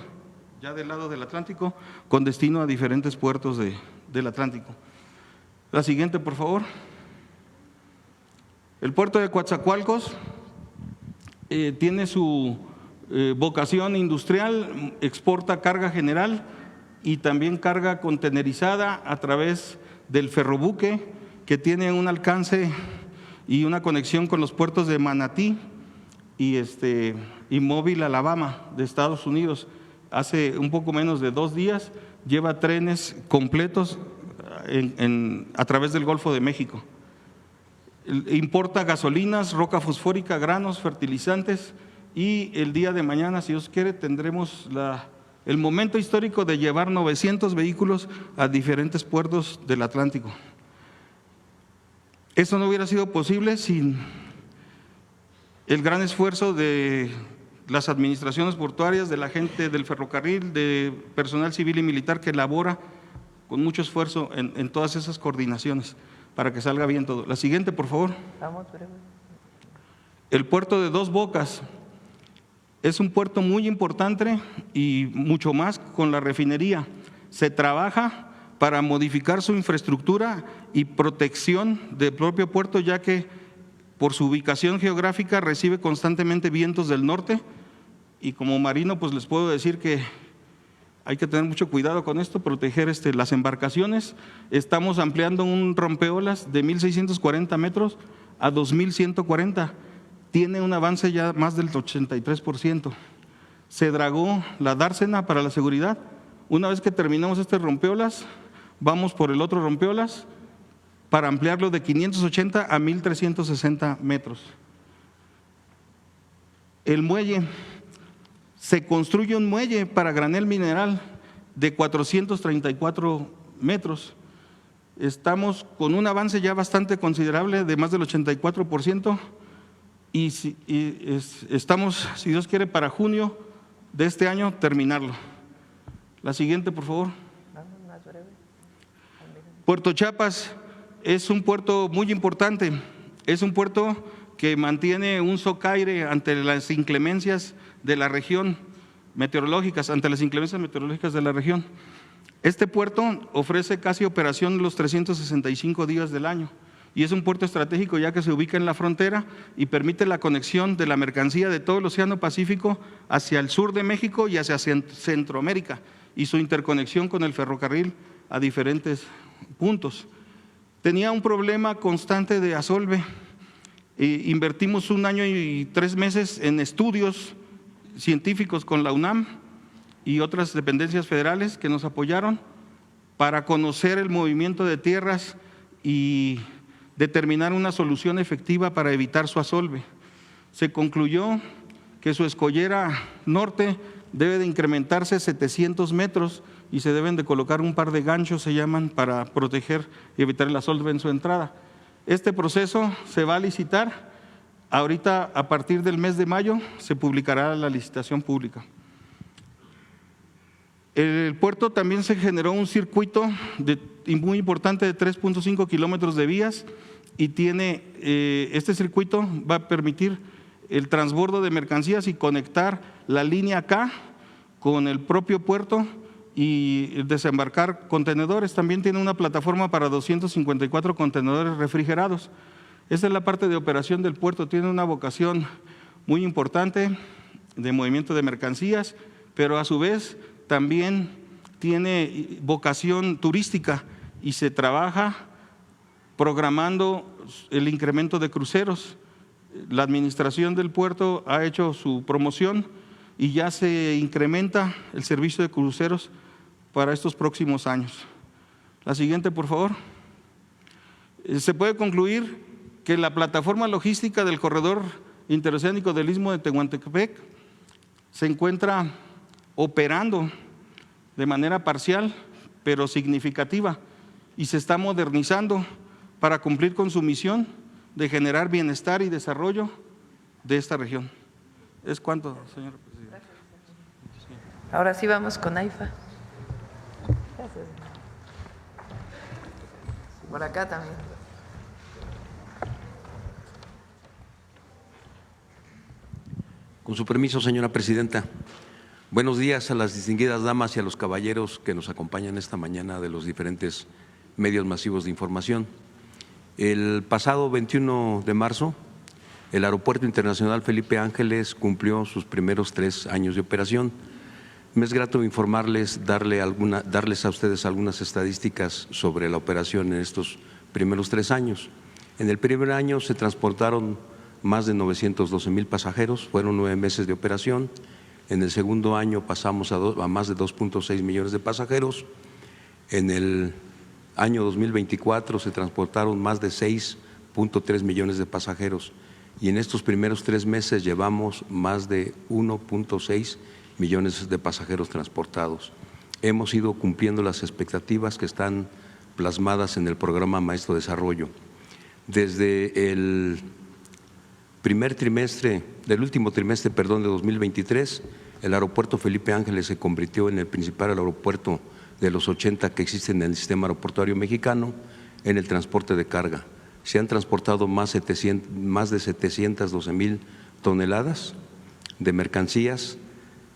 ya del lado del Atlántico, con destino a diferentes puertos del Atlántico. La siguiente, por favor. El puerto de Coatzacoalcos tiene su vocación industrial, exporta carga general y también carga contenerizada a través del ferrobuque, que tiene un alcance y una conexión con los puertos de Manatí y Mobile, Alabama, de Estados Unidos. Hace un poco menos de 2 días lleva trenes completos a través del Golfo de México. Importa gasolinas, roca fosfórica, granos, fertilizantes y el día de mañana, si Dios quiere, tendremos el momento histórico de llevar 900 vehículos a diferentes puertos del Atlántico. Eso no hubiera sido posible sin el gran esfuerzo de las administraciones portuarias, de la gente del ferrocarril, de personal civil y militar que labora con mucho esfuerzo en todas esas coordinaciones para que salga bien todo. La siguiente, por favor. El puerto de Dos Bocas es un puerto muy importante y mucho más con la refinería. Se trabaja para modificar su infraestructura y protección del propio puerto, ya que por su ubicación geográfica recibe constantemente vientos del norte y como marino pues les puedo decir que hay que tener mucho cuidado con esto, proteger las embarcaciones. Estamos ampliando un rompeolas de 1.640 metros a 2.140. Tiene un avance ya más del 83%. Se dragó la dársena para la seguridad. Una vez que terminamos este rompeolas, vamos por el otro rompeolas para ampliarlo de 580 a 1,360 metros. El muelle, se construye un muelle para granel mineral de 434 metros. Estamos con un avance ya bastante considerable de más del 84% y estamos, si Dios quiere, para junio de este año terminarlo. La siguiente, por favor. Puerto Chiapas es un puerto muy importante, es un puerto que mantiene un socaire ante las inclemencias de la región meteorológicas, ante las inclemencias meteorológicas de la región. Este puerto ofrece casi operación los 365 días del año y es un puerto estratégico ya que se ubica en la frontera y permite la conexión de la mercancía de todo el Océano Pacífico hacia el sur de México y hacia Centroamérica y su interconexión con el ferrocarril a diferentes puntos. Tenía un problema constante de asolve. Invertimos 1 año y 3 meses en estudios científicos con la UNAM y otras dependencias federales que nos apoyaron para conocer el movimiento de tierras y determinar una solución efectiva para evitar su asolve. Se concluyó que su escollera norte debe de incrementarse 700 metros y se deben de colocar un par de ganchos, se llaman, para proteger y evitar el asolve en su entrada. Este proceso se va a licitar. Ahorita, a partir del mes de mayo, se publicará la licitación pública. El puerto también se generó un circuito muy importante de 3.5 kilómetros de vías y este circuito va a permitir el transbordo de mercancías y conectar la línea K con el propio puerto y desembarcar contenedores. También tiene una plataforma para 254 contenedores refrigerados. Esa es la parte de operación del puerto, tiene una vocación muy importante de movimiento de mercancías, pero a su vez también tiene vocación turística y se trabaja programando el incremento de cruceros. La administración del puerto ha hecho su promoción y ya se incrementa el servicio de cruceros para estos próximos años. La siguiente, por favor. Se puede concluir que la plataforma logística del corredor interoceánico del Istmo de Tehuantepec se encuentra operando de manera parcial, pero significativa, y se está modernizando para cumplir con su misión de generar bienestar y desarrollo de esta región. ¿Es cuánto, señor presidente? Ahora sí vamos con AIFA. Gracias. Por acá también. Con su permiso, señora presidenta. Buenos días a las distinguidas damas y a los caballeros que nos acompañan esta mañana de los diferentes medios masivos de información. El pasado 21 de marzo, el Aeropuerto Internacional Felipe Ángeles cumplió sus primeros 3 años de operación. Me es grato informarles, darles a ustedes algunas estadísticas sobre la operación en estos primeros 3 años. En el primer año se transportaron más de 912,000 pasajeros, fueron 9 meses de operación. En el segundo año pasamos a más de 2.6 millones de pasajeros. En el año 2024 se transportaron más de 6.3 millones de pasajeros y en estos primeros 3 meses llevamos más de 1.6 millones de pasajeros transportados. Hemos ido cumpliendo las expectativas que están plasmadas en el programa Maestro Desarrollo. Desde el último trimestre de 2023, el aeropuerto Felipe Ángeles se convirtió en el principal aeropuerto de los 80 que existen en el sistema aeroportuario mexicano en el transporte de carga. Se han transportado más de 712,000 toneladas de mercancías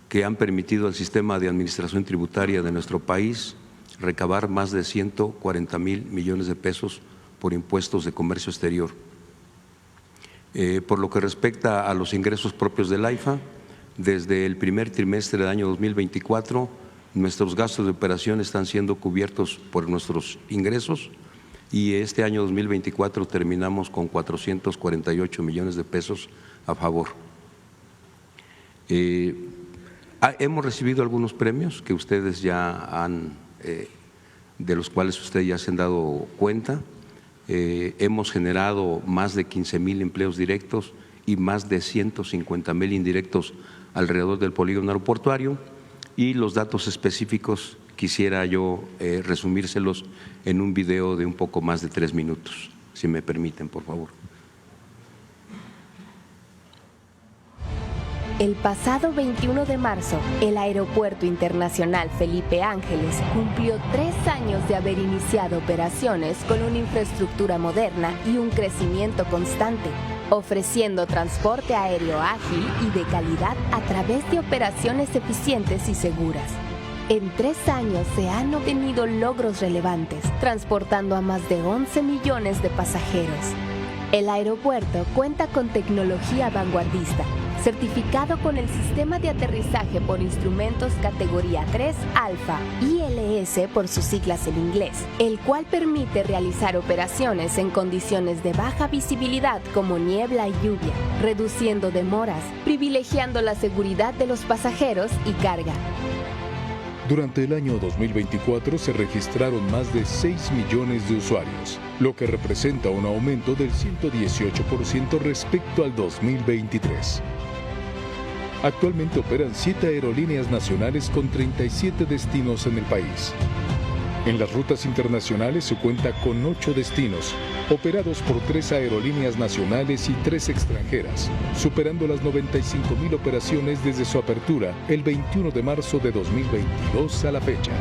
que han permitido al sistema de administración tributaria de nuestro país recabar más de 140,000 millones de pesos por impuestos de comercio exterior. Por lo que respecta a los ingresos propios del AIFA, desde el primer trimestre del año 2024, nuestros gastos de operación están siendo cubiertos por nuestros ingresos y este año 2024 terminamos con 448 millones de pesos a favor. Hemos recibido algunos premios que ustedes ya han, de los cuales ustedes ya se han dado cuenta. hemos generado más de 15,000 empleos directos y más de 150,000 indirectos alrededor del polígono aeroportuario, y los datos específicos quisiera yo resumírselos en un video de un poco más de 3 minutos, si me permiten, por favor. El pasado 21 de marzo, el Aeropuerto Internacional Felipe Ángeles cumplió 3 años de haber iniciado operaciones con una infraestructura moderna y un crecimiento constante, ofreciendo transporte aéreo ágil y de calidad a través de operaciones eficientes y seguras. En 3 años se han obtenido logros relevantes, transportando a más de 11 millones de pasajeros. El aeropuerto cuenta con tecnología vanguardista, certificado con el Sistema de Aterrizaje por Instrumentos Categoría 3 Alfa, ILS por sus siglas en inglés, el cual permite realizar operaciones en condiciones de baja visibilidad como niebla y lluvia, reduciendo demoras, privilegiando la seguridad de los pasajeros y carga. Durante el año 2024 se registraron más de 6 millones de usuarios, lo que representa un aumento del 118% respecto al 2023. Actualmente operan 7 aerolíneas nacionales con 37 destinos en el país. En las rutas internacionales se cuenta con 8 destinos, operados por 3 aerolíneas nacionales y 3 extranjeras, superando las 95,000 operaciones desde su apertura el 21 de marzo de 2022 a la fecha.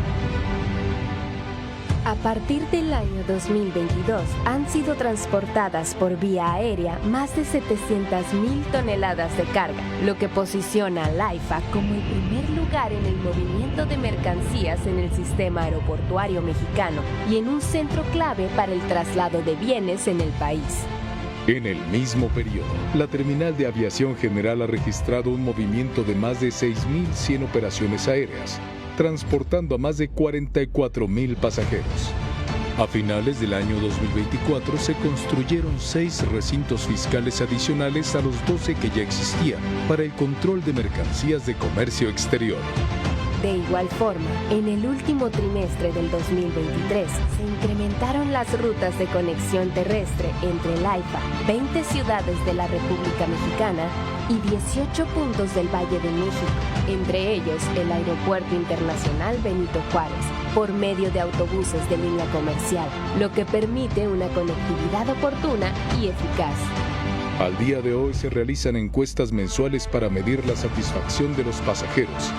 A partir del año 2022 han sido transportadas por vía aérea más de 700,000 toneladas de carga, lo que posiciona a la AIFA como el primer lugar en el movimiento de mercancías en el sistema aeroportuario mexicano y en un centro clave para el traslado de bienes en el país. En el mismo periodo, la Terminal de Aviación General ha registrado un movimiento de más de 6,100 operaciones aéreas, transportando a más de 44,000 pasajeros. A finales del año 2024 se construyeron 6 recintos fiscales adicionales a los 12 que ya existían para el control de mercancías de comercio exterior. De igual forma, en el último trimestre del 2023 se incrementaron las rutas de conexión terrestre entre el AIFA, 20 ciudades de la República Mexicana y 18 puntos del Valle de México, entre ellos el Aeropuerto Internacional Benito Juárez, por medio de autobuses de línea comercial, lo que permite una conectividad oportuna y eficaz. Al día de hoy se realizan encuestas mensuales para medir la satisfacción de los pasajeros,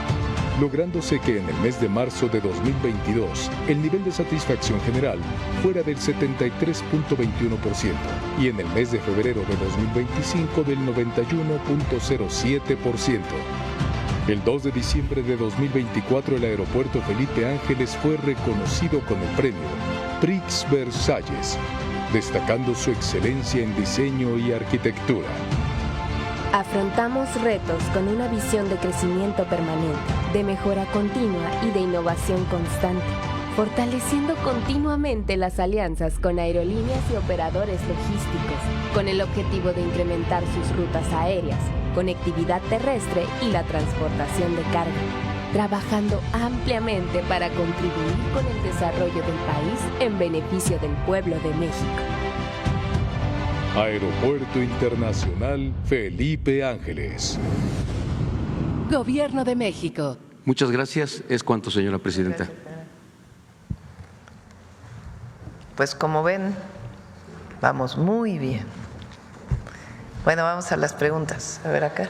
lográndose que en el mes de marzo de 2022 el nivel de satisfacción general fuera del 73.21% y en el mes de febrero de 2025 del 91.07%. El 2 de diciembre de 2024 el Aeropuerto Felipe Ángeles fue reconocido con el premio Prix Versalles, destacando su excelencia en diseño y arquitectura. Afrontamos retos con una visión de crecimiento permanente, de mejora continua y de innovación constante, fortaleciendo continuamente las alianzas con aerolíneas y operadores logísticos, con el objetivo de incrementar sus rutas aéreas, conectividad terrestre y la transportación de carga, trabajando ampliamente para contribuir con el desarrollo del país en beneficio del pueblo de México. Aeropuerto Internacional Felipe Ángeles. Gobierno de México. Muchas gracias. Es cuanto, señora presidenta. Gracias. Pues como ven, vamos muy bien. Bueno, vamos a las preguntas. A ver acá.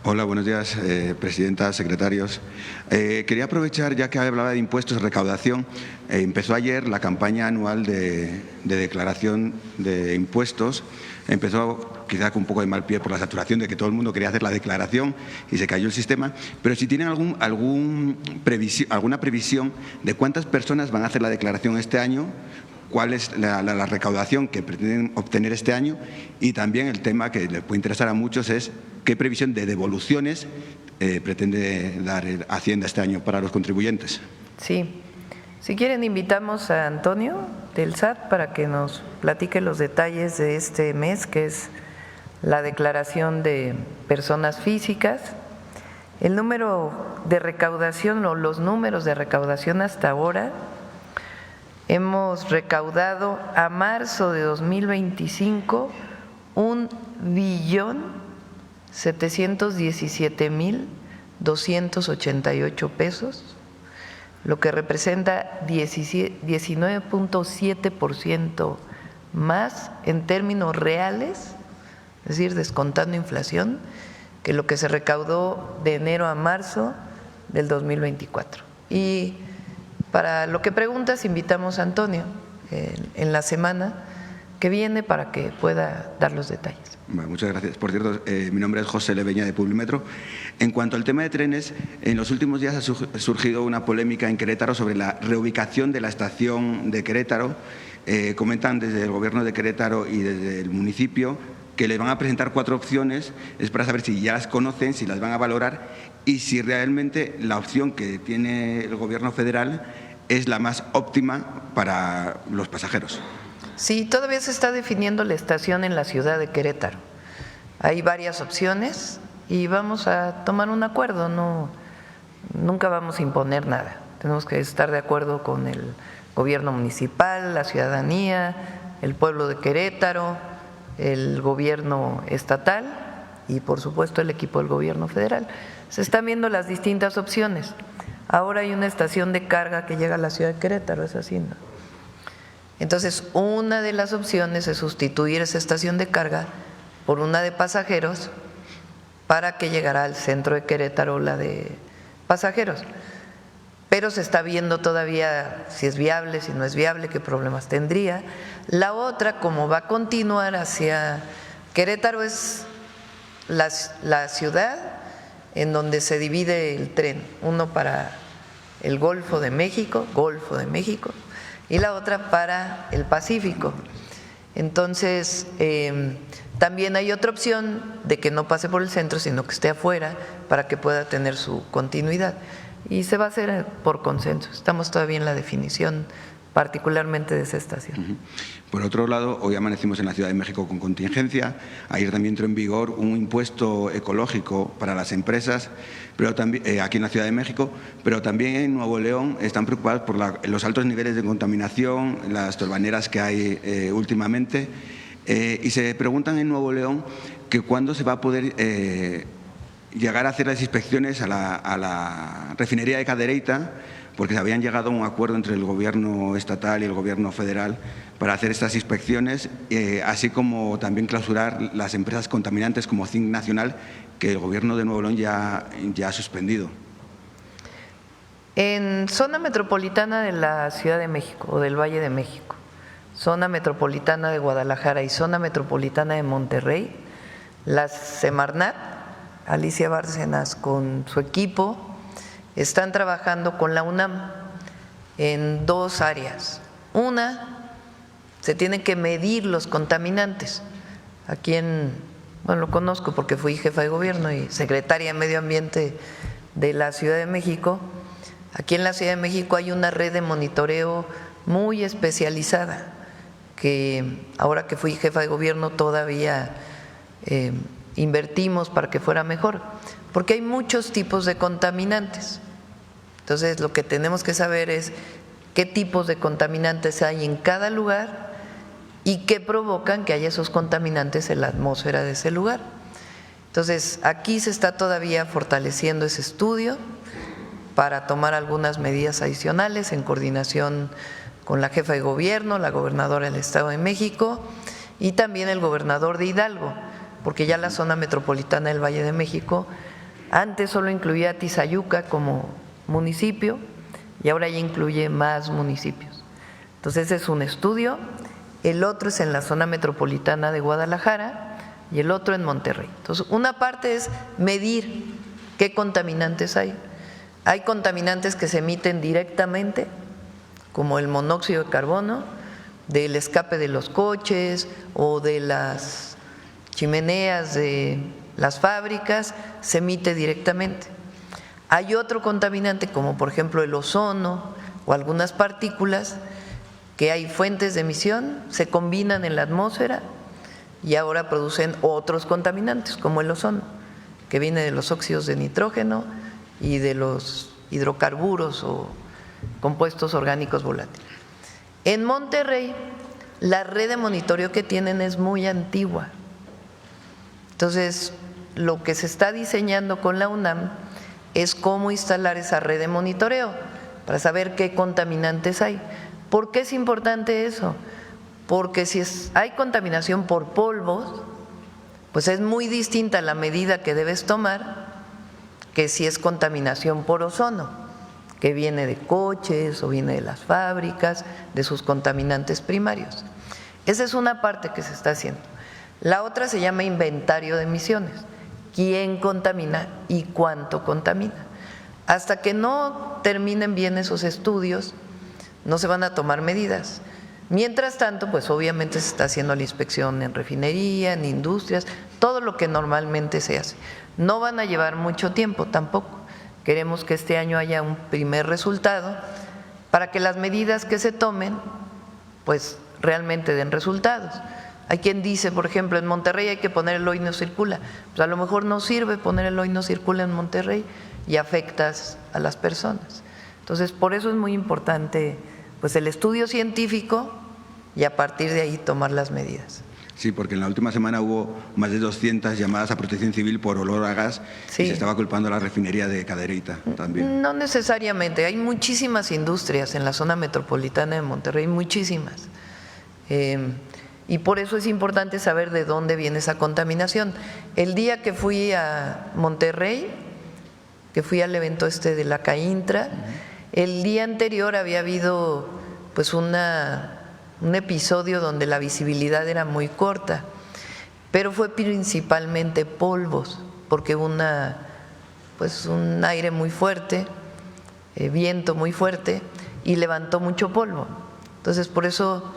Hola, buenos días, presidenta, secretarios. Quería aprovechar, ya que hablaba de impuestos y recaudación, empezó ayer la campaña anual de declaración de impuestos. Empezó quizá con un poco de mal pie por la saturación de que todo el mundo quería hacer la declaración y se cayó el sistema, pero si tienen alguna previsión de cuántas personas van a hacer la declaración este año, cuál es la recaudación que pretenden obtener este año, y también el tema que les puede interesar a muchos es qué previsión de devoluciones pretende dar Hacienda este año para los contribuyentes. Sí, si quieren invitamos a Antonio del SAT para que nos platique los detalles de este mes, que es la declaración de personas físicas. El número de recaudación o los números de recaudación hasta ahora hemos recaudado a marzo de 2025 $1,717,288 pesos, lo que representa 19.7% más en términos reales, es decir, descontando inflación, que lo que se recaudó de enero a marzo del 2024. Y para lo que preguntas, invitamos a Antonio en la semana que viene para que pueda dar los detalles. Bueno, muchas gracias. Por cierto, mi nombre es José Leveña de Publimetro. En cuanto al tema de trenes, en los últimos días ha surgido una polémica en Querétaro sobre la reubicación de la estación de Querétaro. Comentan desde el Gobierno de Querétaro y desde el municipio que les van a presentar 4 opciones, es para saber si ya las conocen, si las van a valorar y si realmente la opción que tiene el Gobierno federal es la más óptima para los pasajeros. Sí, todavía se está definiendo la estación en la ciudad de Querétaro. Hay varias opciones y vamos a tomar un acuerdo, nunca vamos a imponer nada. Tenemos que estar de acuerdo con el gobierno municipal, la ciudadanía, el pueblo de Querétaro, el gobierno estatal y por supuesto el equipo del gobierno federal. Se están viendo las distintas opciones. Ahora hay una estación de carga que llega a la ciudad de Querétaro, es así, ¿no? Entonces, una de las opciones es sustituir esa estación de carga por una de pasajeros para que llegara al centro de Querétaro la de pasajeros. Pero se está viendo todavía si es viable, si no es viable, qué problemas tendría. La otra, como va a continuar hacia Querétaro, es la ciudad en donde se divide el tren, uno para el Golfo de México, y la otra para el Pacífico. Entonces, también hay otra opción de que no pase por el centro, sino que esté afuera para que pueda tener su continuidad. Y se va a hacer por consenso. Estamos todavía en la definición, particularmente de esa estación. Por otro lado, hoy amanecimos en la Ciudad de México con contingencia. Ayer también entró en vigor un impuesto ecológico para las empresas, pero también aquí en la Ciudad de México, pero también en Nuevo León están preocupados por los altos niveles de contaminación, las tolvaneras que hay últimamente, y se preguntan en Nuevo León que cuándo se va a poder llegar a hacer las inspecciones a la refinería de Cadereyta, porque se habían llegado a un acuerdo entre el Gobierno estatal y el Gobierno federal para hacer estas inspecciones, así como también clausurar las empresas contaminantes como Zinc Nacional, que el Gobierno de Nuevo León ya ha suspendido. En zona metropolitana de la Ciudad de México o del Valle de México, zona metropolitana de Guadalajara y zona metropolitana de Monterrey, la Semarnat, Alicia Bárcenas con su equipo, están trabajando con la UNAM en 2 áreas. Una, se tienen que medir los contaminantes. Aquí bueno, lo conozco porque fui jefa de gobierno y secretaria de Medio Ambiente de la Ciudad de México. Aquí en la Ciudad de México hay una red de monitoreo muy especializada que ahora que fui jefa de gobierno todavía invertimos para que fuera mejor, porque hay muchos tipos de contaminantes. Entonces, lo que tenemos que saber es qué tipos de contaminantes hay en cada lugar y qué provocan que haya esos contaminantes en la atmósfera de ese lugar. Entonces, aquí se está todavía fortaleciendo ese estudio para tomar algunas medidas adicionales en coordinación con la jefa de gobierno, la gobernadora del Estado de México y también el gobernador de Hidalgo, porque ya la zona metropolitana del Valle de México antes solo incluía a Tizayuca como municipio y ahora ya incluye más municipios. Entonces ese es un estudio, el otro es en la zona metropolitana de Guadalajara y el otro en Monterrey. Entonces una parte es medir qué contaminantes hay. Hay contaminantes que se emiten directamente, como el monóxido de carbono, del escape de los coches o de las chimeneas de las fábricas, se emite directamente. Hay otro contaminante, como por ejemplo el ozono o algunas partículas, que hay fuentes de emisión, se combinan en la atmósfera y ahora producen otros contaminantes, como el ozono, que viene de los óxidos de nitrógeno y de los hidrocarburos o compuestos orgánicos volátiles. En Monterrey, la red de monitoreo que tienen es muy antigua. Entonces, lo que se está diseñando con la UNAM es cómo instalar esa red de monitoreo para saber qué contaminantes hay. ¿Por qué es importante eso? Porque si hay contaminación por polvos, pues es muy distinta la medida que debes tomar que si es contaminación por ozono, que viene de coches o viene de las fábricas, de sus contaminantes primarios. Esa es una parte que se está haciendo. La otra se llama inventario de emisiones. ¿Quién contamina y cuánto contamina? Hasta que no terminen bien esos estudios, no se van a tomar medidas. Mientras tanto, pues obviamente se está haciendo la inspección en refinería, en industrias, todo lo que normalmente se hace. No van a llevar mucho tiempo tampoco. Queremos que este año haya un primer resultado para que las medidas que se tomen, pues realmente den resultados. Hay quien dice, por ejemplo, en Monterrey hay que poner el hoy no circula. Pues a lo mejor no sirve poner el hoy no circula en Monterrey y afectas a las personas. Entonces, por eso es muy importante pues el estudio científico y a partir de ahí tomar las medidas. Sí, porque en la última semana hubo más de 200 llamadas a Protección Civil por olor a gas y se estaba culpando a la refinería de Cadereyta también. No necesariamente, hay muchísimas industrias en la zona metropolitana de Monterrey, muchísimas. Y por eso es importante saber de dónde viene esa contaminación. El día que fui a Monterrey, que fui al evento de la CAINTRA, el día anterior había habido pues un episodio donde la visibilidad era muy corta, pero fue principalmente polvos, porque un aire muy fuerte, viento muy fuerte y levantó mucho polvo. Entonces, por eso,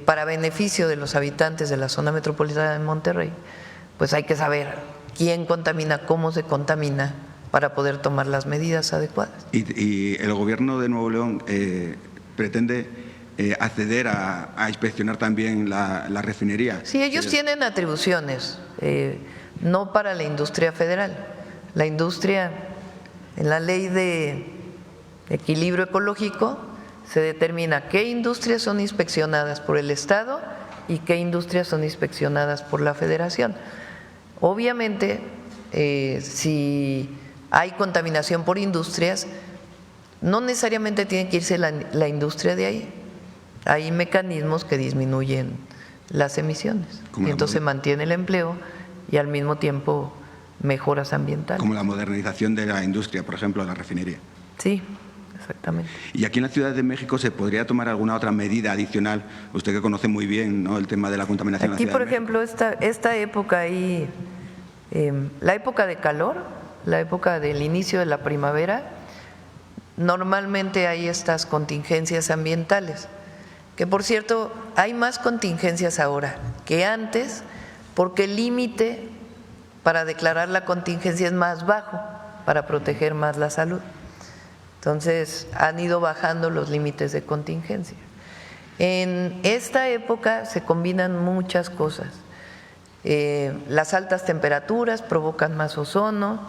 para beneficio de los habitantes de la zona metropolitana de Monterrey, pues hay que saber quién contamina, cómo se contamina, para poder tomar las medidas adecuadas. ¿Y el gobierno de Nuevo León pretende acceder a inspeccionar también la refinería? Sí, ellos tienen atribuciones, no para la industria federal. La industria, en la ley de equilibrio ecológico, se determina qué industrias son inspeccionadas por el Estado y qué industrias son inspeccionadas por la Federación. Obviamente, si hay contaminación por industrias, no necesariamente tiene que irse la industria de ahí. Hay mecanismos que disminuyen las emisiones y entonces se mantiene el empleo y al mismo tiempo mejoras ambientales. Como la modernización de la industria, por ejemplo, de la refinería. Sí, exactamente. ¿Y aquí en la Ciudad de México se podría tomar alguna otra medida adicional? Usted que conoce muy bien, ¿no?, el tema de la contaminación. Aquí, por ejemplo, esta época ahí, la época de calor, la época del inicio de la primavera, normalmente hay estas contingencias ambientales, que por cierto hay más contingencias ahora que antes, porque el límite para declarar la contingencia es más bajo, para proteger más la salud. Entonces han ido bajando los límites de contingencia. En esta época se combinan muchas cosas. Las altas temperaturas provocan más ozono,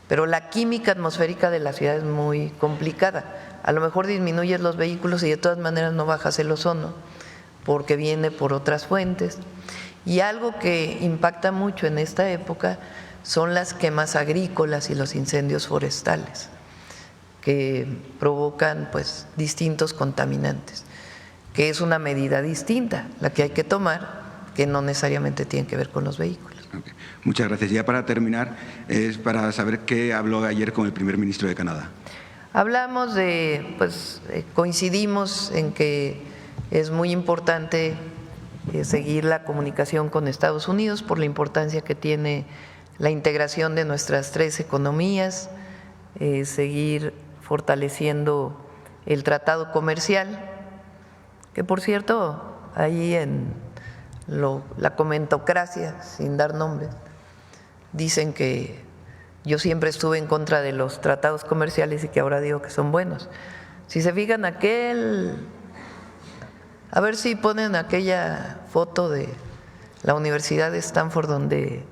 pero la química atmosférica de la ciudad es muy complicada. A lo mejor disminuyes los vehículos y de todas maneras no bajas el ozono porque viene por otras fuentes. Y algo que impacta mucho en esta época son las quemas agrícolas y los incendios forestales, que provocan pues distintos contaminantes, que es una medida distinta la que hay que tomar, que no necesariamente tiene que ver con los vehículos. Okay. Muchas gracias. Ya para terminar, es para saber qué habló ayer con el primer ministro de Canadá. Hablamos coincidimos en que es muy importante seguir la comunicación con Estados Unidos por la importancia que tiene la integración de nuestras tres economías, seguir fortaleciendo el tratado comercial, que por cierto, ahí en la comentocracia, sin dar nombres, dicen que yo siempre estuve en contra de los tratados comerciales y que ahora digo que son buenos. Si se fijan a ver si ponen aquella foto de la Universidad de Stanford donde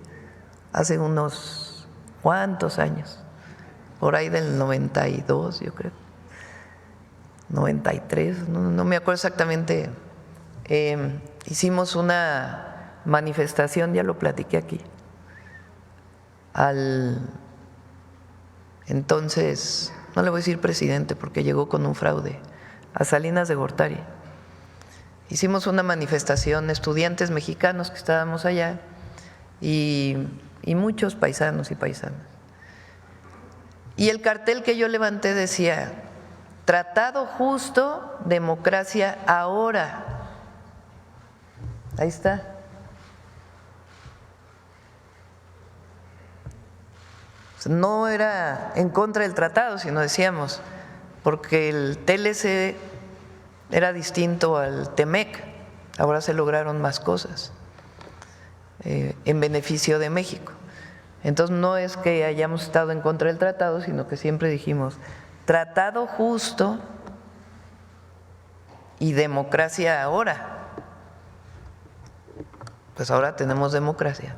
hace unos cuantos años, por ahí del 92 yo creo, 93, no me acuerdo exactamente, hicimos una manifestación, ya lo platiqué aquí, al entonces, no le voy a decir presidente porque llegó con un fraude, a Salinas de Gortari. Hicimos una manifestación, estudiantes mexicanos que estábamos allá y muchos paisanos y paisanas. Y el cartel que yo levanté decía: tratado justo, democracia ahora. Ahí está. No era en contra del tratado, sino decíamos, porque el TLC era distinto al TEMEC, ahora se lograron más cosas en beneficio de México. Entonces no es que hayamos estado en contra del tratado, sino que siempre dijimos tratado justo y democracia ahora. Pues ahora tenemos democracia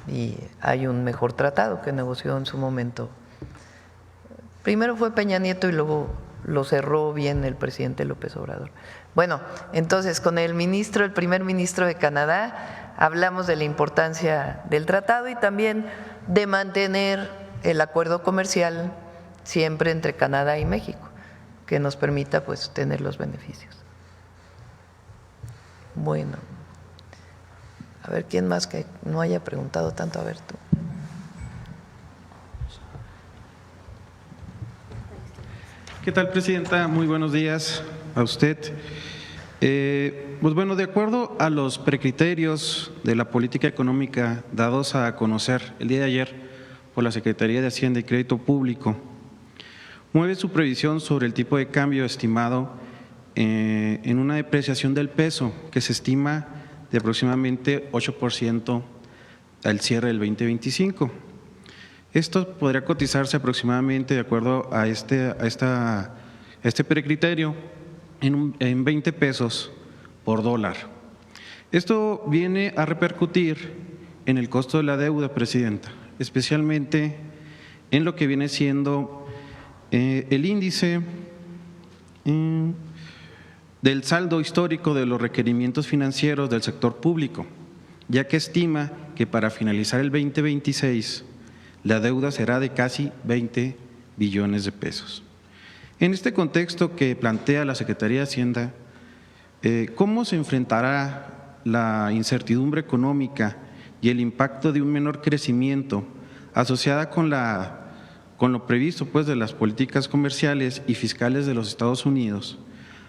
y hay un mejor tratado que negoció en su momento. Primero fue Peña Nieto y luego lo cerró bien el presidente López Obrador. Bueno, entonces con el primer ministro de Canadá, hablamos de la importancia del tratado y también de mantener el acuerdo comercial siempre entre Canadá y México, que nos permita pues tener los beneficios. Bueno, a ver quién más que no haya preguntado tanto. A ver tú. ¿Qué tal, Presidenta? Muy buenos días a usted. Pues bueno, de acuerdo a los precriterios de la política económica dados a conocer el día de ayer por la Secretaría de Hacienda y Crédito Público, mueve su previsión sobre el tipo de cambio estimado en una depreciación del peso que se estima de aproximadamente 8% al cierre del 2025. Esto podría cotizarse aproximadamente, de acuerdo a este precriterio, en 20 pesos por dólar. Esto viene a repercutir en el costo de la deuda, Presidenta, especialmente en lo que viene siendo el índice del saldo histórico de los requerimientos financieros del sector público, ya que estima que para finalizar el 2026 la deuda será de casi 20 billones de pesos. En este contexto que plantea la Secretaría de Hacienda, ¿cómo se enfrentará la incertidumbre económica y el impacto de un menor crecimiento asociada con lo previsto pues, de las políticas comerciales y fiscales de los Estados Unidos,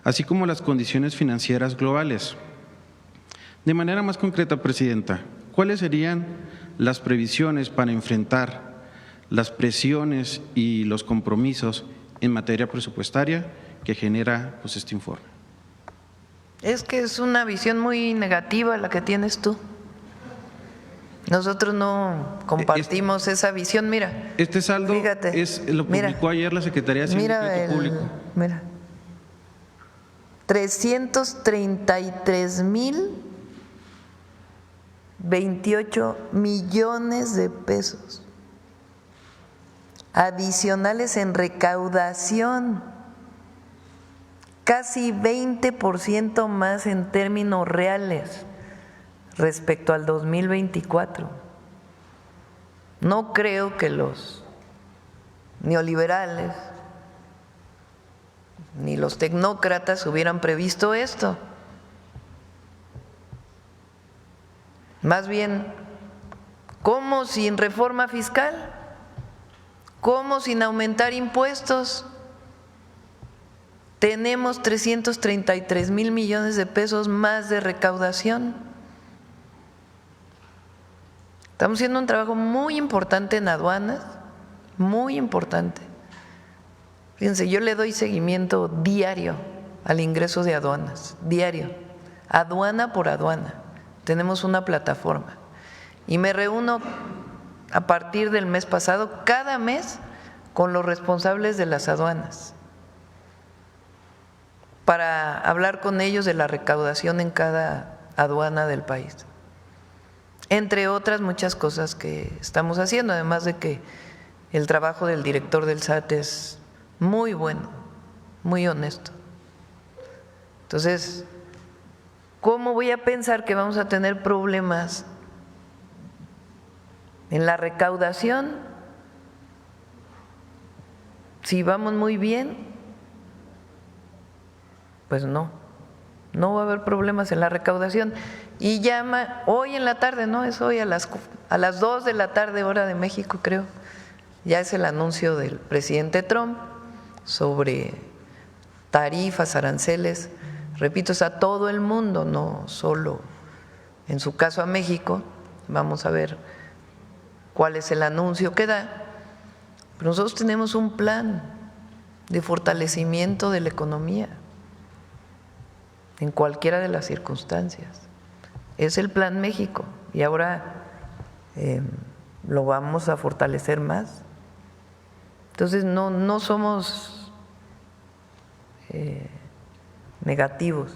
así como las condiciones financieras globales? De manera más concreta, Presidenta, ¿cuáles serían las previsiones para enfrentar las presiones y los compromisos en materia presupuestaria que genera pues, este informe? Es que es una visión muy negativa la que tienes tú. Nosotros no compartimos esa visión. Mira, este saldo, fíjate, lo publicó ayer la Secretaría de Hacienda y Crédito Público. Mira, 333,028 millones de pesos adicionales en recaudación, casi 20% más en términos reales respecto al 2024. No creo que los neoliberales ni los tecnócratas hubieran previsto esto. Más bien, ¿cómo sin reforma fiscal? ¿Cómo sin aumentar impuestos? Tenemos 333,000 millones de pesos más de recaudación. Estamos haciendo un trabajo muy importante en aduanas, muy importante. Fíjense, yo le doy seguimiento diario al ingreso de aduanas, diario, aduana por aduana. Tenemos una plataforma y me reúno a partir del mes pasado, cada mes, con los responsables de las aduanas para hablar con ellos de la recaudación en cada aduana del país, entre otras muchas cosas que estamos haciendo, además de que el trabajo del director del SAT es muy bueno, muy honesto. Entonces, ¿cómo voy a pensar que vamos a tener problemas en la recaudación si vamos muy bien? Pues no va a haber problemas en la recaudación. Y llama hoy en la tarde, no es hoy, a las 2 de la tarde, hora de México, creo, ya es el anuncio del presidente Trump sobre tarifas, aranceles, repito, es a todo el mundo, no solo en su caso a México. Vamos a ver cuál es el anuncio que da. Pero nosotros tenemos un plan de fortalecimiento de la economía en cualquiera de las circunstancias. Es el Plan México y ahora lo vamos a fortalecer más. Entonces no somos negativos.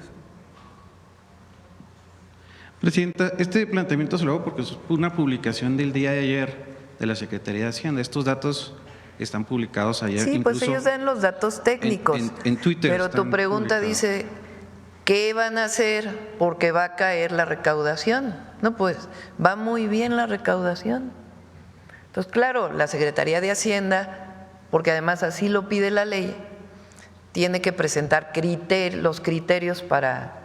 Presidenta, este planteamiento se lo hago porque es una publicación del día de ayer de la Secretaría de Hacienda. Estos datos están publicados ayer. Sí, pues ellos dan los datos técnicos. En Twitter. Pero tu pregunta publicados. Dice, ¿qué van a hacer porque va a caer la recaudación? No, pues va muy bien la recaudación. Entonces, claro, la Secretaría de Hacienda, porque además así lo pide la ley, tiene que presentar los criterios para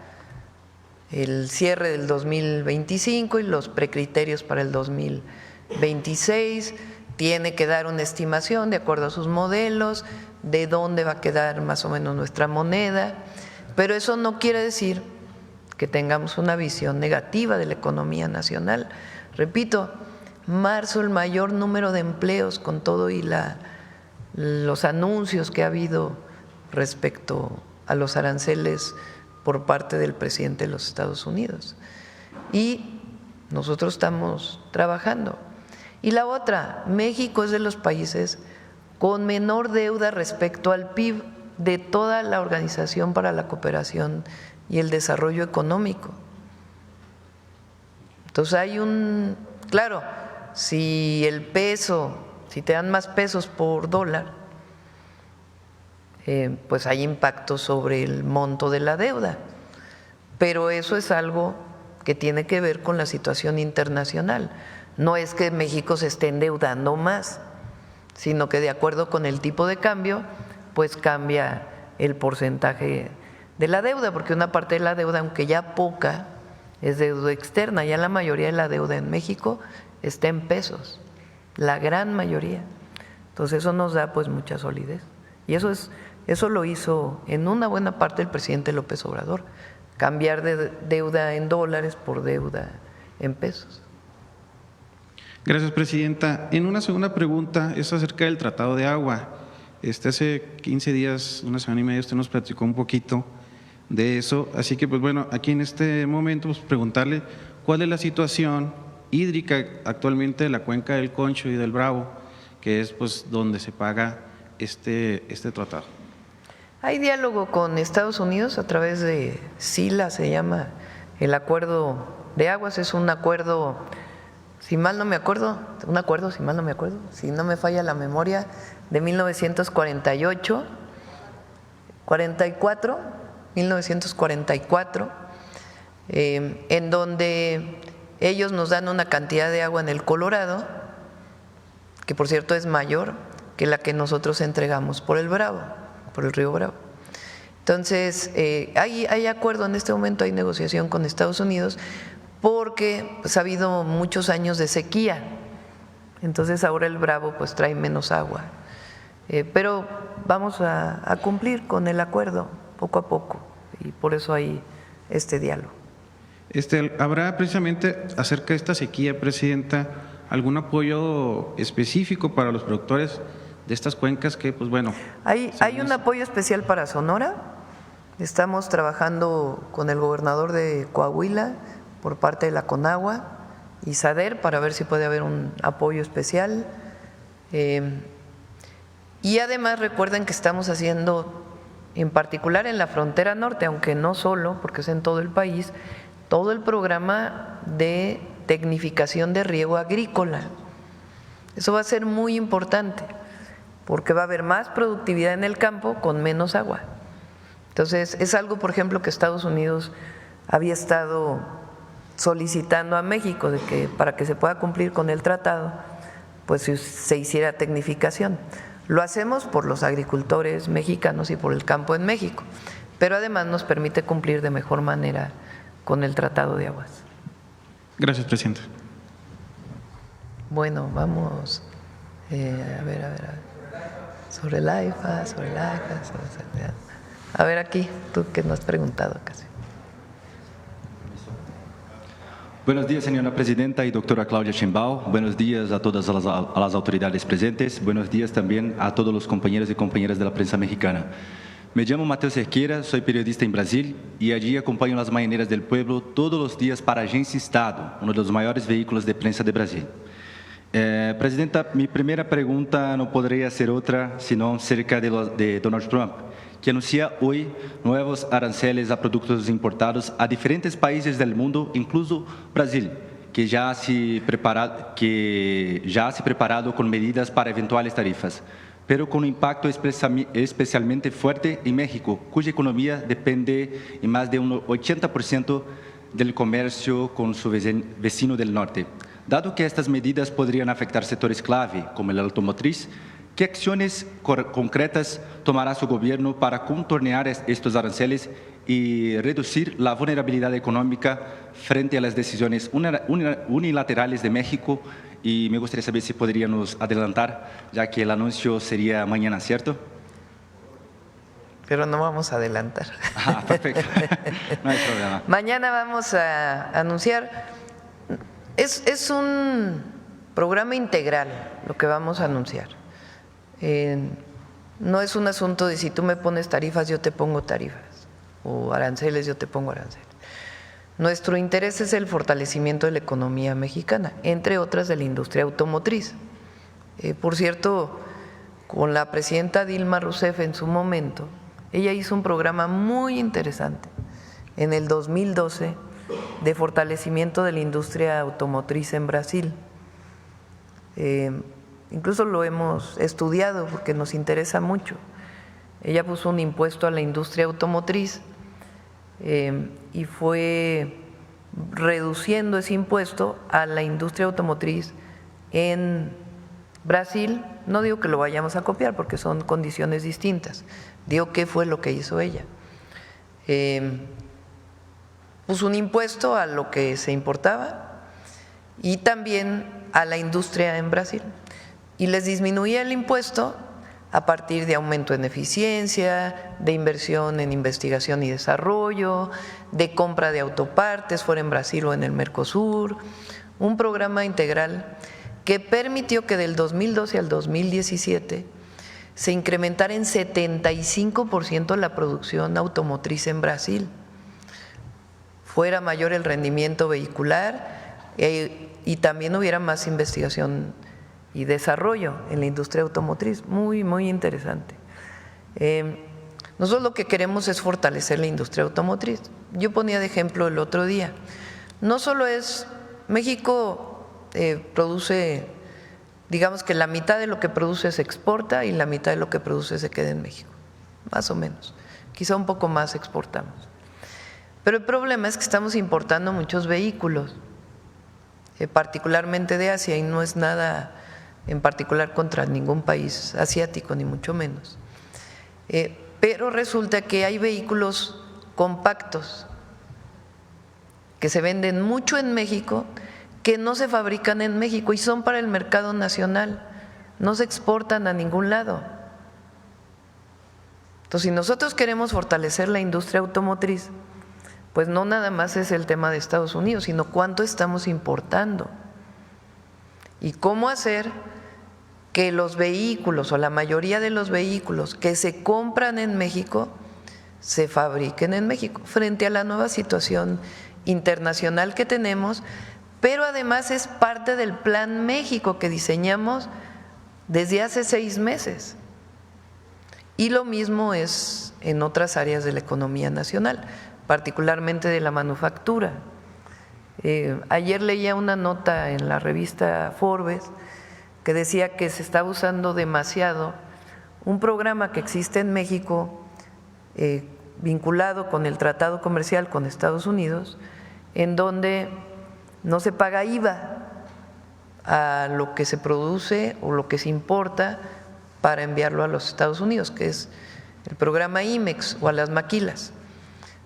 el cierre del 2025 y los precriterios para el 2026, tiene que dar una estimación de acuerdo a sus modelos, de dónde va a quedar más o menos nuestra moneda, pero eso no quiere decir que tengamos una visión negativa de la economía nacional. Repito, marzo el mayor número de empleos con todo y los anuncios que ha habido respecto a los aranceles por parte del presidente de los Estados Unidos. Y nosotros estamos trabajando. Y la otra, México es de los países con menor deuda respecto al PIB de toda la Organización para la Cooperación y el Desarrollo Económico. Entonces claro, si te dan más pesos por dólar, pues hay impacto sobre el monto de la deuda, pero eso es algo que tiene que ver con la situación internacional. No es que México se esté endeudando más, sino que de acuerdo con el tipo de cambio, pues cambia el porcentaje de la deuda, porque una parte de la deuda, aunque ya poca, es deuda externa. Ya la mayoría de la deuda en México está en pesos, la gran mayoría. Entonces eso nos da pues mucha solidez. Y eso lo hizo en una buena parte el presidente López Obrador, cambiar de deuda en dólares por deuda en pesos. Gracias, presidenta. En una segunda pregunta es acerca del Tratado de Agua. Hace 15 días, una semana y media, usted nos platicó un poquito de eso. Así que, pues bueno, aquí en este momento, pues preguntarle cuál es la situación hídrica actualmente de la cuenca del Concho y del Bravo, que es pues donde se paga este tratado. Hay diálogo con Estados Unidos a través de SILA, se llama el Acuerdo de Aguas. Es un acuerdo, si mal no me acuerdo, si no me falla la memoria, de 1944, en donde ellos nos dan una cantidad de agua en el Colorado, que por cierto es mayor que la que nosotros entregamos por el Bravo, por el río Bravo. Entonces, hay acuerdo en este momento, hay negociación con Estados Unidos, porque pues, ha habido muchos años de sequía, entonces ahora el Bravo pues trae menos agua, pero vamos a cumplir con el acuerdo poco a poco y por eso hay este diálogo. ¿Habrá precisamente acerca de esta sequía, presidenta, algún apoyo específico para los productores de estas cuencas que, pues bueno… Hay un apoyo especial para Sonora. Estamos trabajando con el gobernador de Coahuila por parte de la Conagua y SADER para ver si puede haber un apoyo especial. Y además recuerden que estamos haciendo, en particular en la frontera norte, aunque no solo, porque es en todo el país, todo el programa de tecnificación de riego agrícola. Eso va a ser muy importante, porque va a haber más productividad en el campo con menos agua. Entonces, es algo, por ejemplo, que Estados Unidos había estado solicitando a México, de que para que se pueda cumplir con el tratado, pues se hiciera tecnificación. Lo hacemos por los agricultores mexicanos y por el campo en México, pero además nos permite cumplir de mejor manera con el Tratado de Aguas. Gracias, presidente. Bueno, vamos a ver. Sobre el AIFA. A ver aquí, tú que nos has preguntado casi. Buenos días, señora presidenta y doctora Claudia Sheinbaum. Buenos días a todas las autoridades presentes. Buenos días también a todos los compañeros y compañeras de la prensa mexicana. Me llamo Mateo Cerqueira, soy periodista en Brasil y allí acompaño las mañaneras del pueblo todos los días para Agência Estado, uno de los mayores vehículos de prensa de Brasil. Presidenta, mi primera pregunta no podría ser otra sino acerca de Donald Trump, que anuncia hoy nuevos aranceles a productos importados a diferentes países del mundo, incluso Brasil, que ya se ha preparado con medidas para eventuales tarifas, pero con un impacto especialmente fuerte en México, cuya economía depende en más de un 80% del comercio con su vecino del norte. Dado que estas medidas podrían afectar sectores clave, como el automotriz, ¿qué acciones concretas tomará su gobierno para contornear estos aranceles y reducir la vulnerabilidad económica frente a las decisiones unilaterales de México? Y me gustaría saber si podríamos adelantar, ya que el anuncio sería mañana, ¿cierto? Pero no vamos a adelantar. Ah, perfecto. No hay problema. Mañana vamos a anunciar. Es un programa integral lo que vamos a anunciar. No es un asunto de si tú me pones tarifas, yo te pongo tarifas, o aranceles, yo te pongo aranceles. Nuestro interés es el fortalecimiento de la economía mexicana, entre otras de la industria automotriz. Por cierto, con la presidenta Dilma Rousseff en su momento, ella hizo un programa muy interesante en el 2012 de fortalecimiento de la industria automotriz en Brasil. Incluso lo hemos estudiado porque nos interesa mucho. Ella puso un impuesto a la industria automotriz y fue reduciendo ese impuesto a la industria automotriz en Brasil. No digo que lo vayamos a copiar porque son condiciones distintas, digo qué fue lo que hizo ella. Puso un impuesto a lo que se importaba y también a la industria en Brasil, y les disminuía el impuesto a partir de aumento en eficiencia, de inversión en investigación y desarrollo, de compra de autopartes, fuera en Brasil o en el Mercosur, un programa integral que permitió que del 2012 al 2017 se incrementara en 75% la producción automotriz en Brasil, fuera mayor el rendimiento vehicular y también hubiera más investigación y desarrollo en la industria automotriz. Muy, muy interesante. Nosotros lo que queremos es fortalecer la industria automotriz. Yo ponía de ejemplo el otro día, no solo es, México produce, digamos que la mitad de lo que produce se exporta y la mitad de lo que produce se queda en México, más o menos, quizá un poco más exportamos. Pero el problema es que estamos importando muchos vehículos, particularmente de Asia, y no es nada en particular contra ningún país asiático, ni mucho menos. Pero resulta que hay vehículos compactos que se venden mucho en México, que no se fabrican en México y son para el mercado nacional, no se exportan a ningún lado. Entonces, si nosotros queremos fortalecer la industria automotriz, pues no nada más es el tema de Estados Unidos, sino cuánto estamos importando y cómo hacer que los vehículos o la mayoría de los vehículos que se compran en México se fabriquen en México, frente a la nueva situación internacional que tenemos, pero además es parte del Plan México que diseñamos desde hace 6 meses. Y lo mismo es en otras áreas de la economía nacional, particularmente de la manufactura. Ayer leía una nota en la revista Forbes que decía que se está usando demasiado un programa que existe en México vinculado con el tratado comercial con Estados Unidos, en donde no se paga IVA a lo que se produce o lo que se importa para enviarlo a los Estados Unidos, que es el programa IMEX o a las maquilas.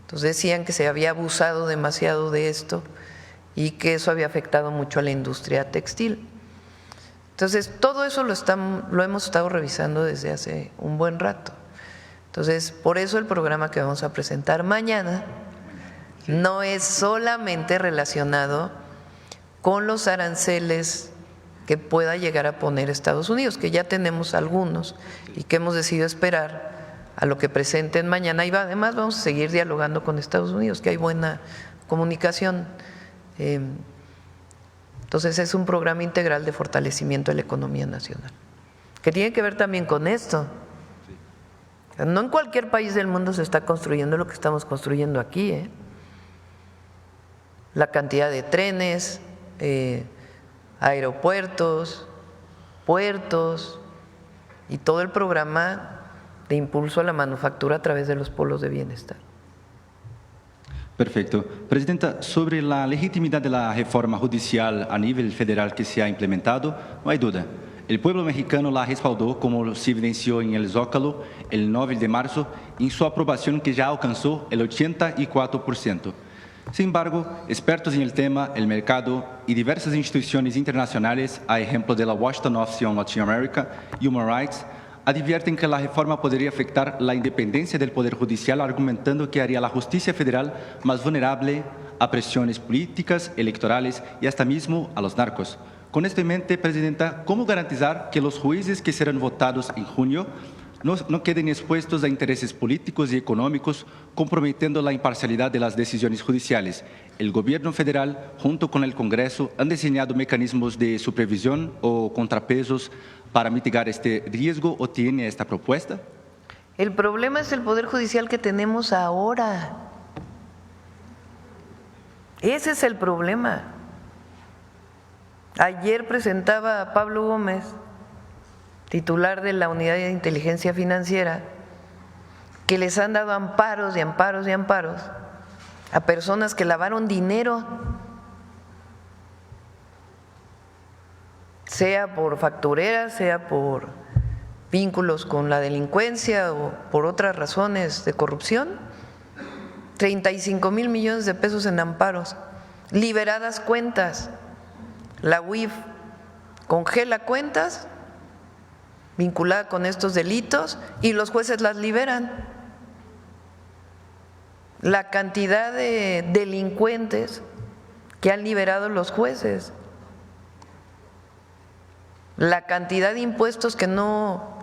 Entonces decían que se había abusado demasiado de esto y que eso había afectado mucho a la industria textil. Entonces todo eso lo hemos estado revisando desde hace un buen rato. Entonces por eso el programa que vamos a presentar mañana no es solamente relacionado con los aranceles que pueda llegar a poner Estados Unidos, que ya tenemos algunos y que hemos decidido esperar a lo que presenten mañana. Y además vamos a seguir dialogando con Estados Unidos, que hay buena comunicación. Entonces es un programa integral de fortalecimiento de la economía nacional, que tiene que ver también con esto. No en cualquier país del mundo se está construyendo lo que estamos construyendo aquí, ¿eh? La cantidad de trenes, aeropuertos, puertos y todo el programa de impulso a la manufactura a través de los polos de bienestar. Perfecto. Presidenta, sobre la legitimidad de la reforma judicial a nivel federal que se ha implementado, no hay duda. El pueblo mexicano la respaldó, como se evidenció en el Zócalo el 9 de marzo, en su aprobación que ya alcanzó el 84%. Sin embargo, expertos en el tema, el mercado y diversas instituciones internacionales, a ejemplo de la Washington Office on Latin America, Human Rights, advierten que la reforma podría afectar la independencia del Poder Judicial, argumentando que haría la justicia federal más vulnerable a presiones políticas, electorales y hasta mismo a los narcos. Con esto en mente, Presidenta, ¿cómo garantizar que los jueces que serán votados en junio no queden expuestos a intereses políticos y económicos, comprometiendo la imparcialidad de las decisiones judiciales? El gobierno federal, junto con el Congreso, han diseñado mecanismos de supervisión o contrapesos para mitigar este riesgo, o tiene esta propuesta? El problema es el Poder Judicial que tenemos ahora. Ese es el problema. Ayer presentaba a Pablo Gómez, titular de la Unidad de Inteligencia Financiera, que les han dado amparos y amparos y amparos a personas que lavaron dinero, sea por factureras, sea por vínculos con la delincuencia o por otras razones de corrupción. 35,000 millones de pesos en amparos, liberadas cuentas. La UIF congela cuentas vinculada con estos delitos y los jueces las liberan. La cantidad de delincuentes que han liberado los jueces, la cantidad de impuestos que no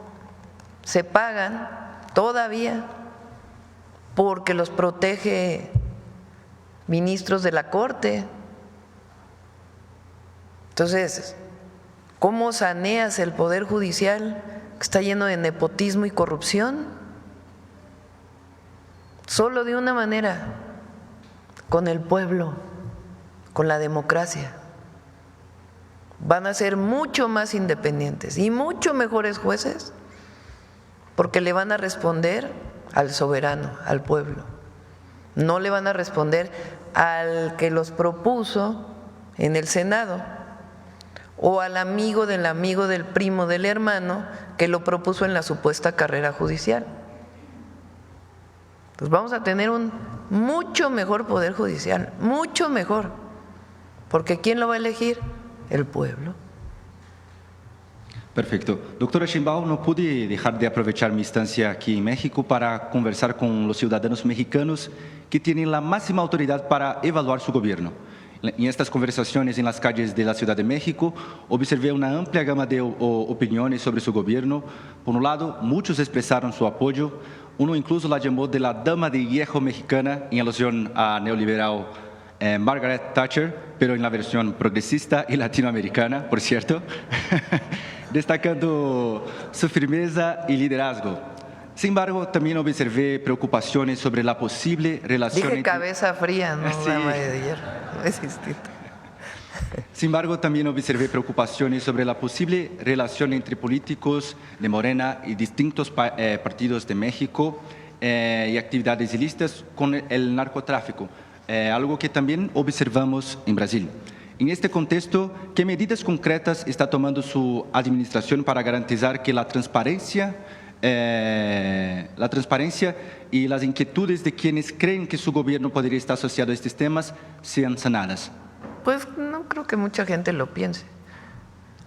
se pagan todavía porque los protege ministros de la Corte. Entonces, ¿cómo saneas el Poder Judicial que está lleno de nepotismo y corrupción? Solo de una manera, con el pueblo, con la democracia. Van a ser mucho más independientes y mucho mejores jueces porque le van a responder al soberano, al pueblo. No le van a responder al que los propuso en el Senado o al amigo del primo del hermano que lo propuso en la supuesta carrera judicial. Pues vamos a tener un mucho mejor Poder Judicial, mucho mejor, porque ¿quién lo va a elegir? El pueblo. Perfecto. Doctora Sheinbaum, no pude dejar de aprovechar mi estancia aquí en México para conversar con los ciudadanos mexicanos que tienen la máxima autoridad para evaluar su gobierno. En estas conversaciones en las calles de la Ciudad de México, observé una amplia gama de opiniones sobre su gobierno. Por un lado, muchos expresaron su apoyo. Uno incluso la llamó de la dama de hierro mexicana, en alusión a neoliberal Margaret Thatcher, pero en la versión progresista y latinoamericana, por cierto, destacando su firmeza y liderazgo. Sin embargo, también observé preocupaciones sobre la posible relación Dije cabeza fría, no sí. dama de hierro, es distinto. Sin embargo, también observé preocupaciones sobre la posible relación entre políticos de Morena y distintos partidos de México, y actividades ilícitas con el narcotráfico, algo que también observamos en Brasil. En este contexto, ¿qué medidas concretas está tomando su administración para garantizar que la transparencia y las inquietudes de quienes creen que su gobierno podría estar asociado a estos temas sean sanadas? Pues no creo que mucha gente lo piense.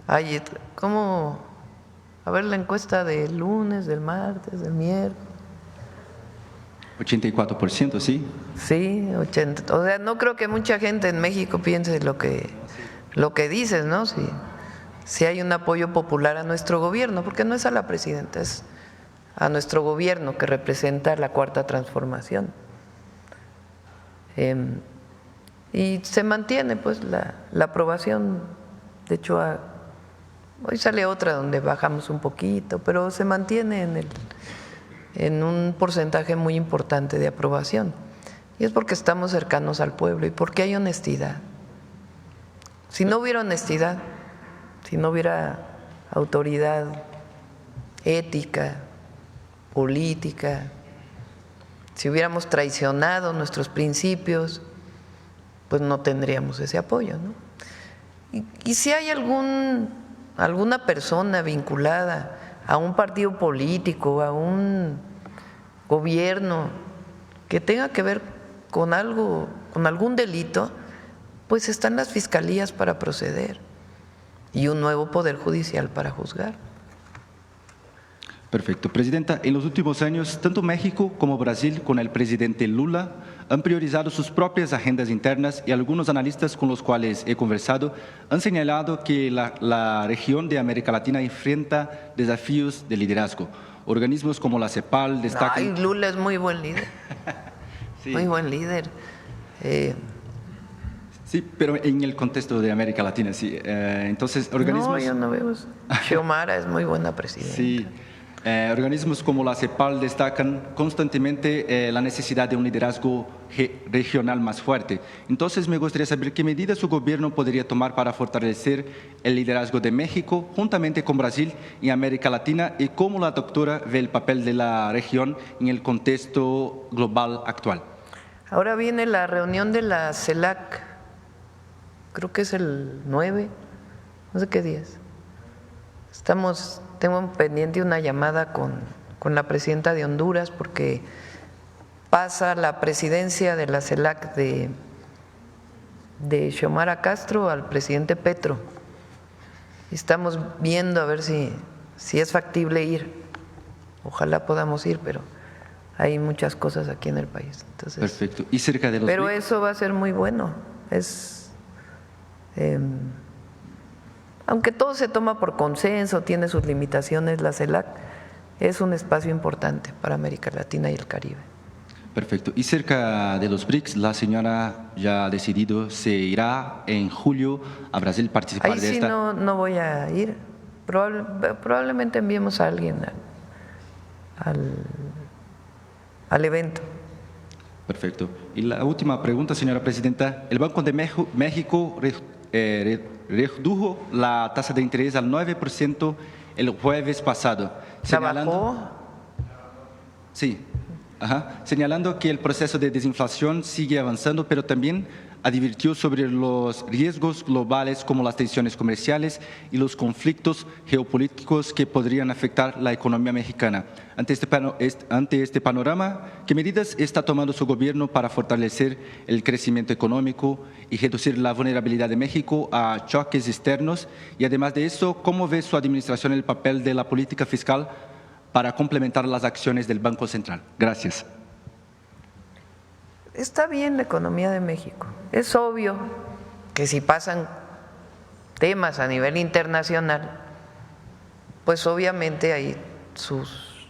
Ay, ¿cómo? A ver la encuesta del lunes, del martes, del miércoles. 84%, ¿sí? Sí, 80. O sea, no creo que mucha gente en México piense lo que dices, ¿no? Si hay un apoyo popular a nuestro gobierno, porque no es a la presidenta, es a nuestro gobierno que representa la Cuarta Transformación. Y se mantiene pues la aprobación. De hecho, hoy sale otra donde bajamos un poquito, pero se mantiene en un porcentaje muy importante de aprobación. Y es porque estamos cercanos al pueblo y porque hay honestidad. Si no hubiera honestidad, si no hubiera autoridad ética, política, si hubiéramos traicionado nuestros principios, pues no tendríamos ese apoyo, ¿no? Y si hay alguna persona vinculada a un partido político, a un gobierno que tenga que ver con algo, con algún delito, pues están las fiscalías para proceder y un nuevo poder judicial para juzgar. Perfecto. Presidenta, en los últimos años, tanto México como Brasil, con el presidente Lula, han priorizado sus propias agendas internas y algunos analistas con los cuales he conversado han señalado que la región de América Latina enfrenta desafíos de liderazgo. Organismos como la CEPAL destacan… Ay, Lula es muy buen líder, sí. Muy buen líder. Sí, pero en el contexto de América Latina, sí. Entonces, organismos… No, yo no veo eso. Xiomara es muy buena presidenta. Sí. Organismos como la CEPAL destacan constantemente la necesidad de un liderazgo regional más fuerte. Entonces, me gustaría saber qué medidas su gobierno podría tomar para fortalecer el liderazgo de México juntamente con Brasil y América Latina y cómo la doctora ve el papel de la región en el contexto global actual. Ahora viene la reunión de la CELAC, creo que es el 9, no sé qué día es. Tengo pendiente una llamada con la presidenta de Honduras porque pasa la presidencia de la CELAC de Xiomara Castro al presidente Petro. Estamos viendo a ver si es factible ir. Ojalá podamos ir, pero hay muchas cosas aquí en el país. Entonces, perfecto. ¿Y cerca de los pero BRICS? Eso va a ser muy bueno. Aunque todo se toma por consenso, tiene sus limitaciones, la CELAC es un espacio importante para América Latina y el Caribe. Perfecto. Y cerca de los BRICS, la señora ya ha decidido, se irá en julio a Brasil participar Ahí de sí esta… no voy a ir. Probablemente enviemos a alguien al evento. Perfecto. Y la última pregunta, señora presidenta. El Banco de México redujo la tasa de interés al 9% el jueves pasado. ¿Trabajó? Sí, señalando que el proceso de desinflación sigue avanzando, pero también advirtió sobre los riesgos globales como las tensiones comerciales y los conflictos geopolíticos que podrían afectar la economía mexicana. Ante este panorama, ¿qué medidas está tomando su gobierno para fortalecer el crecimiento económico y reducir la vulnerabilidad de México a choques externos? Y además de eso, ¿cómo ve su administración el papel de la política fiscal para complementar las acciones del Banco Central? Gracias. Está bien la economía de México. Es obvio que si pasan temas a nivel internacional, pues obviamente hay sus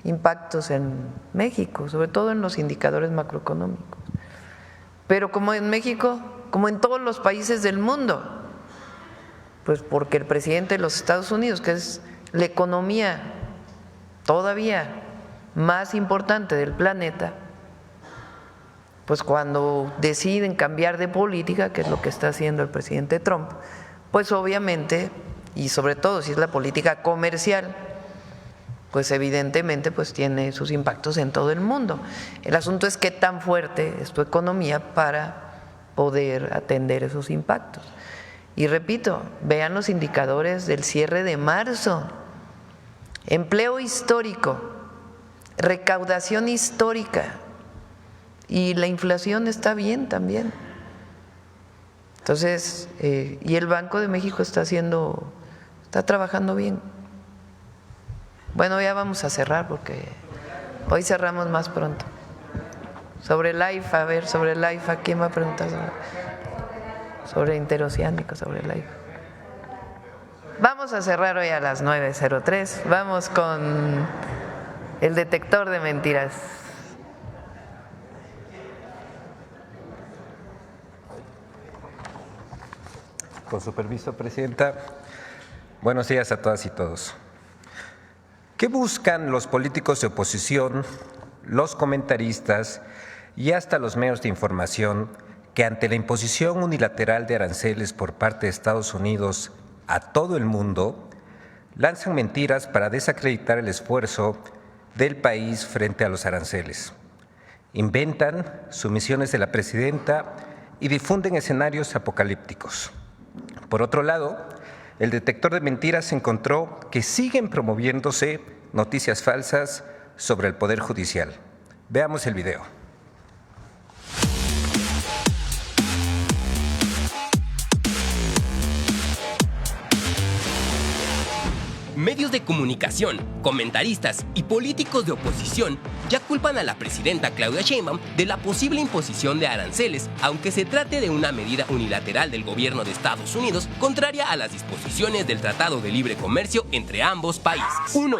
impactos en México, sobre todo en los indicadores macroeconómicos. Pero como en México, como en todos los países del mundo, pues porque el presidente de los Estados Unidos, que es la economía todavía más importante del planeta, pues cuando deciden cambiar de política, que es lo que está haciendo el presidente Trump, pues obviamente, y sobre todo si es la política comercial, pues evidentemente pues tiene sus impactos en todo el mundo. El asunto es qué tan fuerte es tu economía para poder atender esos impactos. Y repito, vean los indicadores del cierre de marzo: empleo histórico, recaudación histórica, y la inflación está bien también. Entonces, y el Banco de México está trabajando bien. Bueno, ya vamos a cerrar porque hoy cerramos más pronto. Sobre el AIFA, a ver, sobre el AIFA, ¿quién va a preguntar sobre interoceánico, sobre el AIFA? Vamos a cerrar hoy a las 9:03. Vamos con el detector de mentiras. Con su permiso, Presidenta. Buenos días a todas y todos. ¿Qué buscan los políticos de oposición, los comentaristas y hasta los medios de información que ante la imposición unilateral de aranceles por parte de Estados Unidos a todo el mundo, lanzan mentiras para desacreditar el esfuerzo del país frente a los aranceles? Inventan sumisiones de la presidenta y difunden escenarios apocalípticos. Por otro lado, el detector de mentiras encontró que siguen promoviéndose noticias falsas sobre el Poder Judicial. Veamos el video. Medios de comunicación, comentaristas y políticos de oposición ya culpan a la presidenta Claudia Sheinbaum de la posible imposición de aranceles, aunque se trate de una medida unilateral del gobierno de Estados Unidos contraria a las disposiciones del Tratado de Libre Comercio entre ambos países. 1.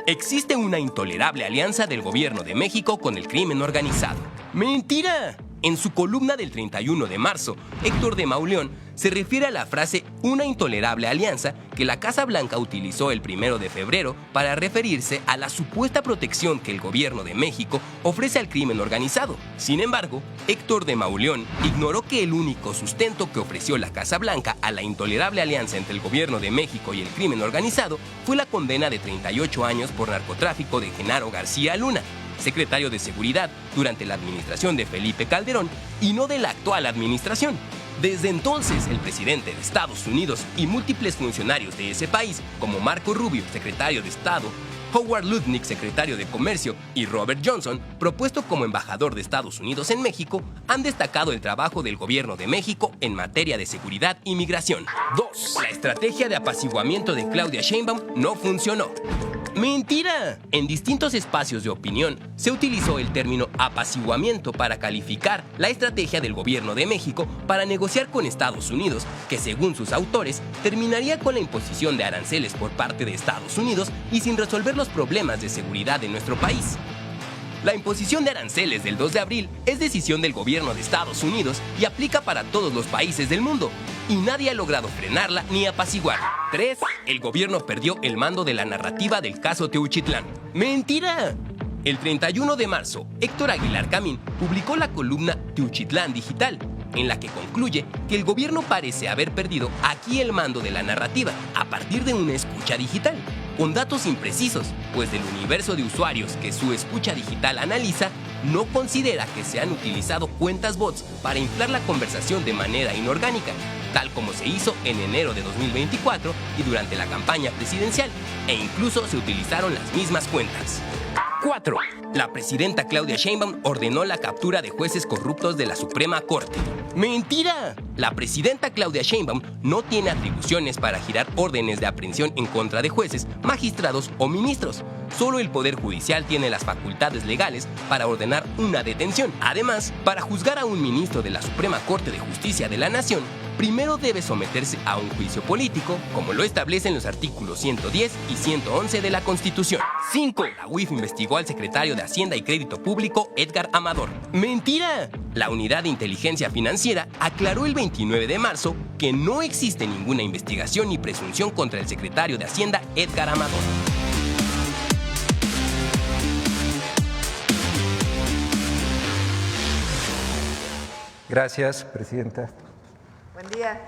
Existe una intolerable alianza del gobierno de México con el crimen organizado. ¡Mentira! En su columna del 31 de marzo, Héctor de Mauleón se refiere a la frase "una intolerable alianza" que la Casa Blanca utilizó el 1 de febrero para referirse a la supuesta protección que el gobierno de México ofrece al crimen organizado. Sin embargo, Héctor de Mauleón ignoró que el único sustento que ofreció la Casa Blanca a la intolerable alianza entre el gobierno de México y el crimen organizado fue la condena de 38 años por narcotráfico de Genaro García Luna, secretario de Seguridad durante la administración de Felipe Calderón y no de la actual administración. Desde entonces, el presidente de Estados Unidos y múltiples funcionarios de ese país, como Marco Rubio, secretario de Estado, Howard Lutnick, secretario de Comercio, y Robert Johnson, propuesto como embajador de Estados Unidos en México, han destacado el trabajo del gobierno de México en materia de seguridad y migración. 2. La estrategia de apaciguamiento de Claudia Sheinbaum no funcionó. ¡Mentira! En distintos espacios de opinión se utilizó el término apaciguamiento para calificar la estrategia del gobierno de México para negociar con Estados Unidos, que según sus autores terminaría con la imposición de aranceles por parte de Estados Unidos y sin resolver los problemas de seguridad de nuestro país. La imposición de aranceles del 2 de abril es decisión del gobierno de Estados Unidos y aplica para todos los países del mundo, y nadie ha logrado frenarla ni apaciguarla. 3. El gobierno perdió el mando de la narrativa del caso Teuchitlán. ¡Mentira! El 31 de marzo, Héctor Aguilar Camín publicó la columna Teuchitlán Digital, en la que concluye que el gobierno parece haber perdido aquí el mando de la narrativa a partir de una escucha digital, con datos imprecisos, pues del universo de usuarios que su escucha digital analiza, no considera que se han utilizado cuentas bots para inflar la conversación de manera inorgánica, tal como se hizo en enero de 2024 y durante la campaña presidencial, e incluso se utilizaron las mismas cuentas. 4. La presidenta Claudia Sheinbaum ordenó la captura de jueces corruptos de la Suprema Corte. ¡Mentira! La presidenta Claudia Sheinbaum no tiene atribuciones para girar órdenes de aprehensión en contra de jueces, magistrados o ministros. Solo el Poder Judicial tiene las facultades legales para ordenar una detención. Además, para juzgar a un ministro de la Suprema Corte de Justicia de la Nación, primero debe someterse a un juicio político, como lo establecen los artículos 110 y 111 de la Constitución. 5. La UIF investigó al secretario de Hacienda y Crédito Público, Edgar Amador. ¡Mentira! La Unidad de Inteligencia Financiera aclaró el 29 de marzo que no existe ninguna investigación ni presunción contra el secretario de Hacienda, Edgar Amador. Gracias, Presidenta. Buen día.